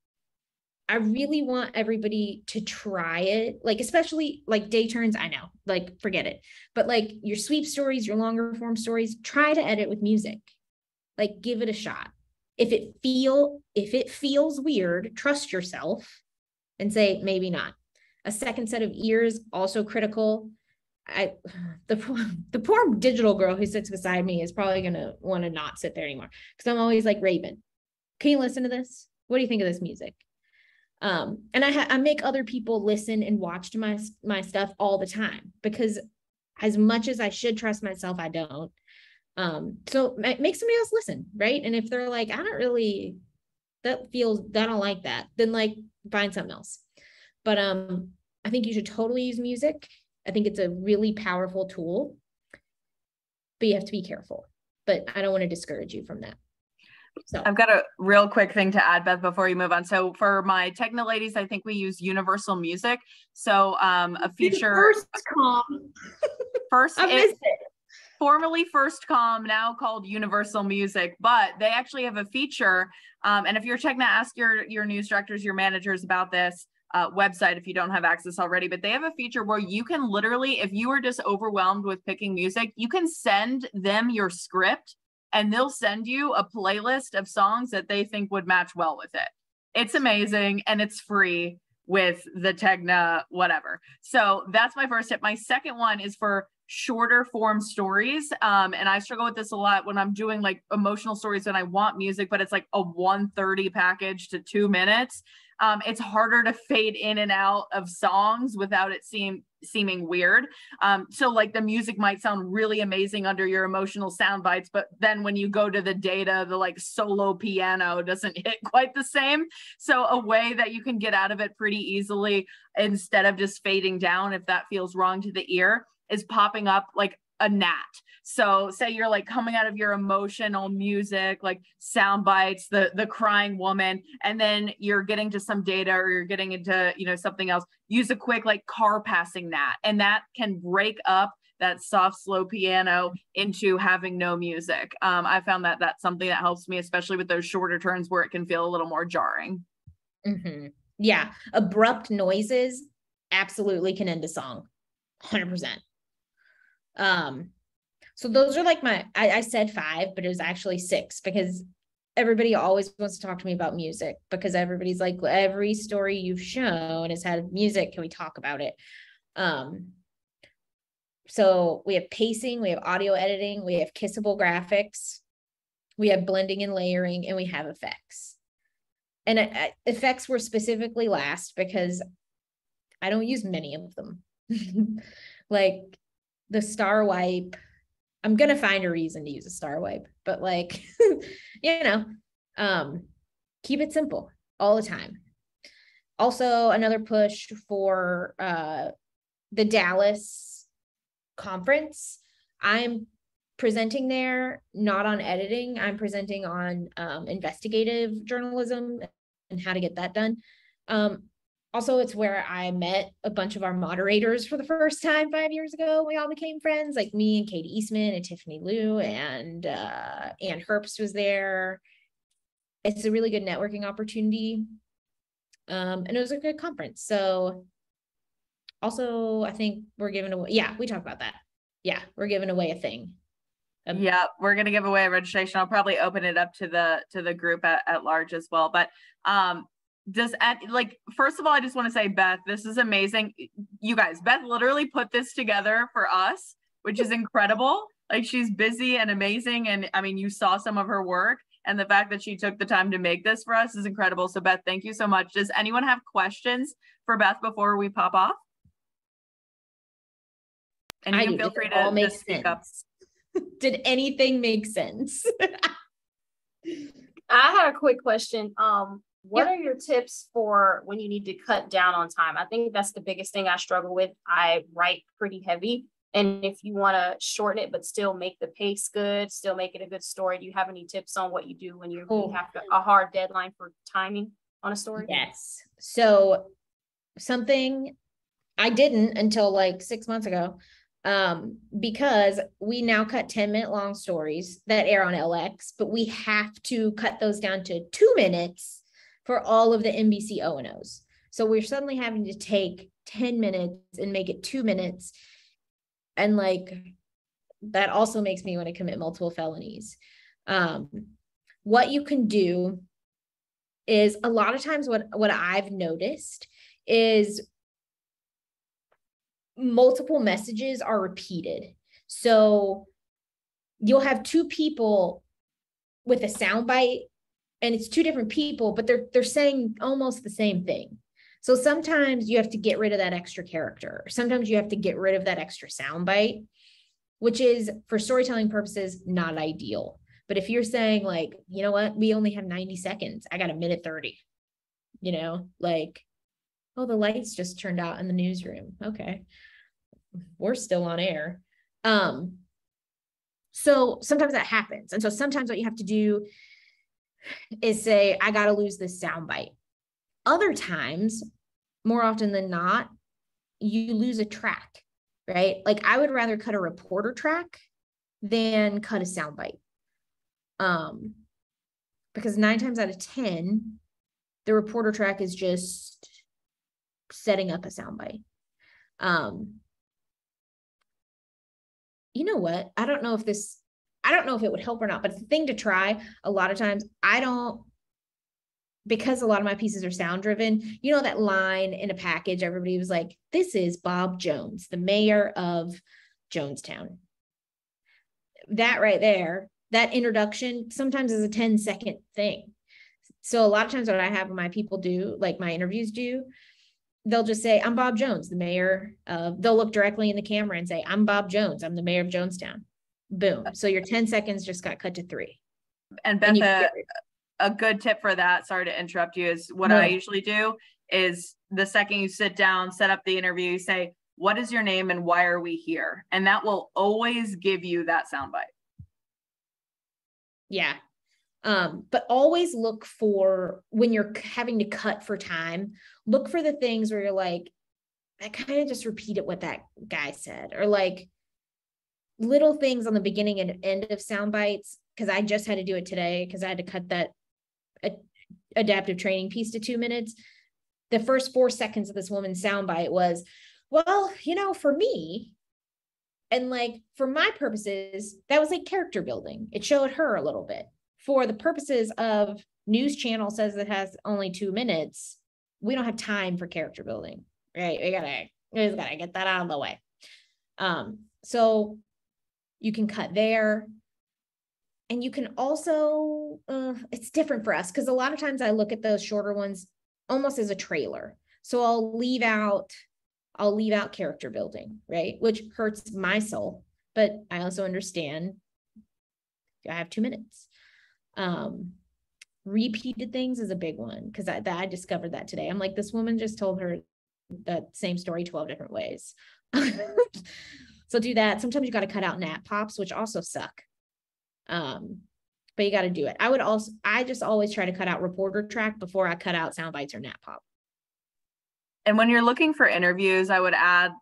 I really want everybody to try it, like, especially like day turns, I know, like, forget it. But like your sweep stories, your longer form stories, try to edit with music, like give it a shot. If it feels weird, trust yourself and say, maybe not. A second set of ears, also critical. The poor digital girl who sits beside me is probably going to want to not sit there anymore. Cause I'm always like, Raven, can you listen to this? What do you think of this music? And I make other people listen and watch to my stuff all the time because as much as I should trust myself, I don't. So make somebody else listen, right? And if they're like, I don't really I don't like that, then like find something else. But I think you should totally use music. I think it's a really powerful tool, but you have to be careful. But I don't want to discourage you from that. So I've got a real quick thing to add, Beth, before you move on. So for my Techno ladies, I think we use Universal Music. So a feature first I missed it. Formerly FirstCom, now called Universal Music, but they actually have a feature. And if you're checking to ask your news directors, your managers about this website, if you don't have access already, but they have a feature where you can literally, if you are just overwhelmed with picking music, you can send them your script and they'll send you a playlist of songs that they think would match well with it. It's amazing and it's free with the Tegna, whatever. So that's my first tip. My second one is for shorter form stories. And I struggle with this a lot when I'm doing like emotional stories and I want music, but it's like a 1:30 package to 2 minutes. It's harder to fade in and out of songs without it seeming weird. So like the music might sound really amazing under your emotional sound bites, but then when you go to the data, the like solo piano doesn't hit quite the same. So a way that you can get out of it pretty easily instead of just fading down if that feels wrong to the ear is popping up like a gnat. So say you're like coming out of your emotional music, like sound bites, the crying woman, and then you're getting to some data or you're getting into, something else, use a quick like car passing gnat. And that can break up that soft, slow piano into having no music. I found that that's something that helps me, especially with those shorter turns where it can feel a little more jarring. Mm-hmm. Yeah. Abrupt noises absolutely can end a song. 100%. So those are like I said 5, but it was actually 6 because everybody always wants to talk to me about music because everybody's like, every story you've shown has had music. Can we talk about it? So we have pacing, we have audio editing, we have kissable graphics, we have blending and layering, and we have effects. And effects were specifically last because I don't use many of them. Like the star wipe, I'm going to find a reason to use a star wipe, but like, keep it simple all the time. Also, another push for the Dallas conference. I'm presenting there, not on editing. I'm presenting on investigative journalism and how to get that done. Also, it's where I met a bunch of our moderators for the first time 5 years ago. We all became friends, like me and Katie Eastman and Tiffany Liu and Ann Herbst was there. It's a really good networking opportunity. And it was a good conference. So also, I think we're giving away, we talked about that. Yeah, we're giving away a thing. Yeah, we're going to give away a registration. I'll probably open it up to the group at large as well. But first of all, I just want to say, Beth, this is amazing. You guys, Beth literally put this together for us, which is incredible. Like she's busy and amazing. And I mean, you saw some of her work and the fact that she took the time to make this for us is incredible. So Beth, thank you so much. Does anyone have questions for Beth before we pop off? And you can feel free to speak up. Did anything make sense? I had a quick question. What are your tips for when you need to cut down on time? I think that's the biggest thing I struggle with. I write pretty heavy. And if you want to shorten it, but still make the pace good, still make it a good story, do you have any tips on what you do when you have a hard deadline for timing on a story? Yes. So something I didn't until like 6 months ago, because we now cut 10-minute long stories that air on LX, but we have to cut those down to 2 minutes for all of the NBC O&Os. So we're suddenly having to take 10 minutes and make it 2 minutes. And like, that also makes me want to commit multiple felonies. What you can do is a lot of times what I've noticed is multiple messages are repeated. So you'll have 2 people with a soundbite and it's 2 different people, but they're saying almost the same thing. So sometimes you have to get rid of that extra character. Sometimes you have to get rid of that extra soundbite, which is for storytelling purposes, not ideal. But if you're saying like, you know what, we only have 90 seconds, I got a minute 30, you know, like, oh, the lights just turned out in the newsroom. Okay. We're still on air. So sometimes that happens. And so sometimes what you have to do is say, I got to lose this soundbite. Other times, more often than not, you lose a track, right? Like I would rather cut a reporter track than cut a soundbite. Because 9 times out of 10, the reporter track is just setting up a soundbite. You know what? I don't know if it would help or not, but it's a thing to try. A lot of times because a lot of my pieces are sound driven, you know, that line in a package, everybody was like, this is Bob Jones, the mayor of Jonestown. That right there, that introduction sometimes is a 10-second thing. So a lot of times what I have my people do, like my interviews do, they'll just say, I'm Bob Jones, the mayor of, they'll look directly in the camera and say, I'm Bob Jones, I'm the mayor of Jonestown. Boom. So your 10 seconds just got cut to 3. And Beth, a good tip for that, sorry to interrupt you, is what I usually do is the second you sit down, set up the interview, you say, what is your name and why are we here? And that will always give you that soundbite. Yeah. But always look for, when you're having to cut for time, look for the things where you're like, I kind of just repeated what that guy said, or like little things on the beginning and end of sound bites. Cause I just had to do it today because I had to cut that adaptive training piece to 2 minutes. The first 4 seconds of this woman's soundbite was, well, you know, for me, and like for my purposes, that was like character building. It showed her a little bit. For the purposes of news channel says it has only 2 minutes, we don't have time for character building, right? We just gotta get that out of the way. So you can cut there. And you can also, it's different for us because a lot of times I look at those shorter ones almost as a trailer. So I'll leave out character building, right? Which hurts my soul, but I also understand I have 2 minutes. Repeated things is a big one because I discovered that today. I'm like, this woman just told her that same story 12 different ways. So do that. Sometimes you got to cut out nap pops, which also suck. But you got to do it. I just always try to cut out reporter track before I cut out sound bites or nap pop. And when you're looking for interviews, I would add,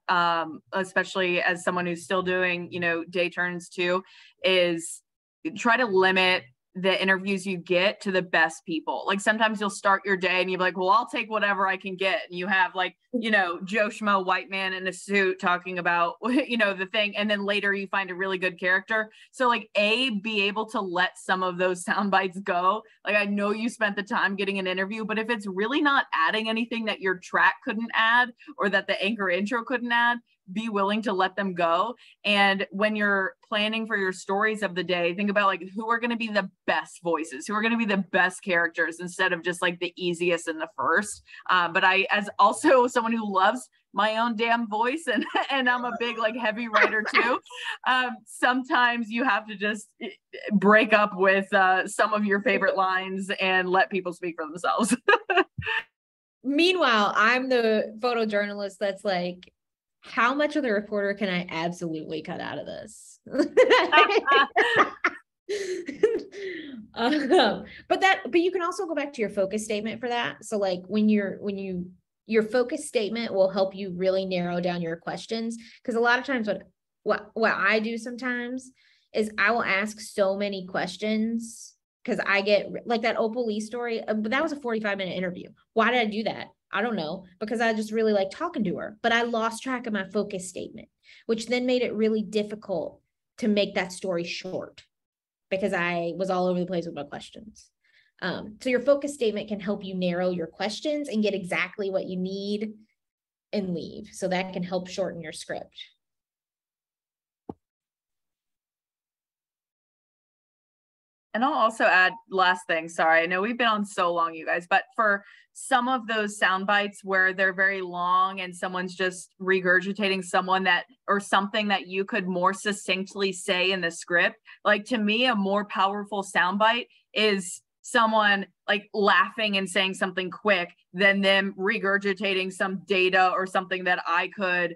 especially as someone who's still doing, you know, day turns too, is try to limit the interviews you get to the best people. Like sometimes you'll start your day and you're like, well, I'll take whatever I can get. And you have like, you know, Joe Schmo white man in a suit talking about, you know, the thing. And then later you find a really good character. So like be able to let some of those sound bites go. Like, I know you spent the time getting an interview, but if it's really not adding anything that your track couldn't add or that the anchor intro couldn't add, be willing to let them go. And when you're planning for your stories of the day, think about like who are going to be the best voices, who are going to be the best characters instead of just like the easiest in the first. But I, as also someone who loves my own damn voice and I'm a big like heavy writer too, sometimes you have to just break up with some of your favorite lines and let people speak for themselves. Meanwhile, I'm the photojournalist that's like, how much of the reporter can I absolutely cut out of this? But you can also go back to your focus statement for that. So like your focus statement will help you really narrow down your questions. Because a lot of times what I do sometimes is I will ask so many questions because I get like that Opal Lee story, but that was a 45-minute interview. Why did I do that? I don't know, because I just really like talking to her, but I lost track of my focus statement, which then made it really difficult to make that story short because I was all over the place with my questions. So your focus statement can help you narrow your questions and get exactly what you need and leave. So that can help shorten your script. And I'll also add last thing. Sorry, I know we've been on so long, you guys, but for some of those sound bites where they're very long and someone's just regurgitating someone that or something that you could more succinctly say in the script, like to me, a more powerful sound bite is someone like laughing and saying something quick than them regurgitating some data or something that I could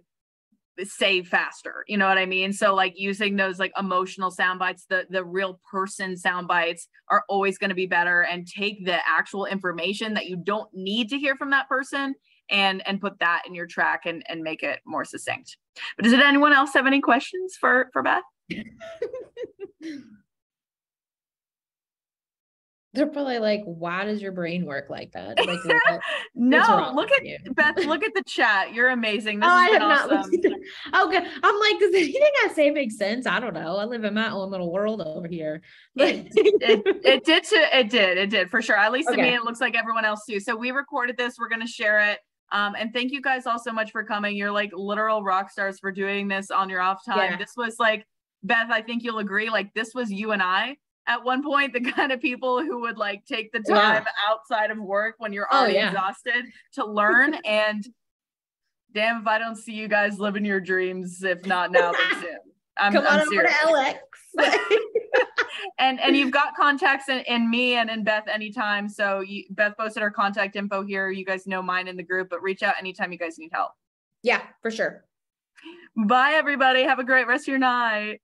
say faster. You know what I mean? So like using those like emotional sound bites, the real person sound bites are always going to be better, and take the actual information that you don't need to hear from that person and put that in your track and make it more succinct. But does anyone else have any questions for Beth? They're probably like, why does your brain work like that? Like, no, look at you? Beth, look at the chat. You're amazing. This has been awesome. Okay. I'm like, does anything I say make sense? I don't know. I live in my own little world over here. It did for sure. At least to me, it looks like everyone else too. So we recorded this. We're going to share it. And thank you guys all so much for coming. You're like literal rock stars for doing this on your off time. Yeah. This was like, Beth, I think you'll agree, like this was you and I at one point, the kind of people who would like take the time outside of work when you're already exhausted to learn. And damn, if I don't see you guys living your dreams, if not now, then soon. I'm serious. Over to LX. and you've got contacts in me and in Beth anytime. So Beth posted her contact info here. You guys know mine in the group, but reach out anytime you guys need help. Yeah, for sure. Bye, everybody. Have a great rest of your night.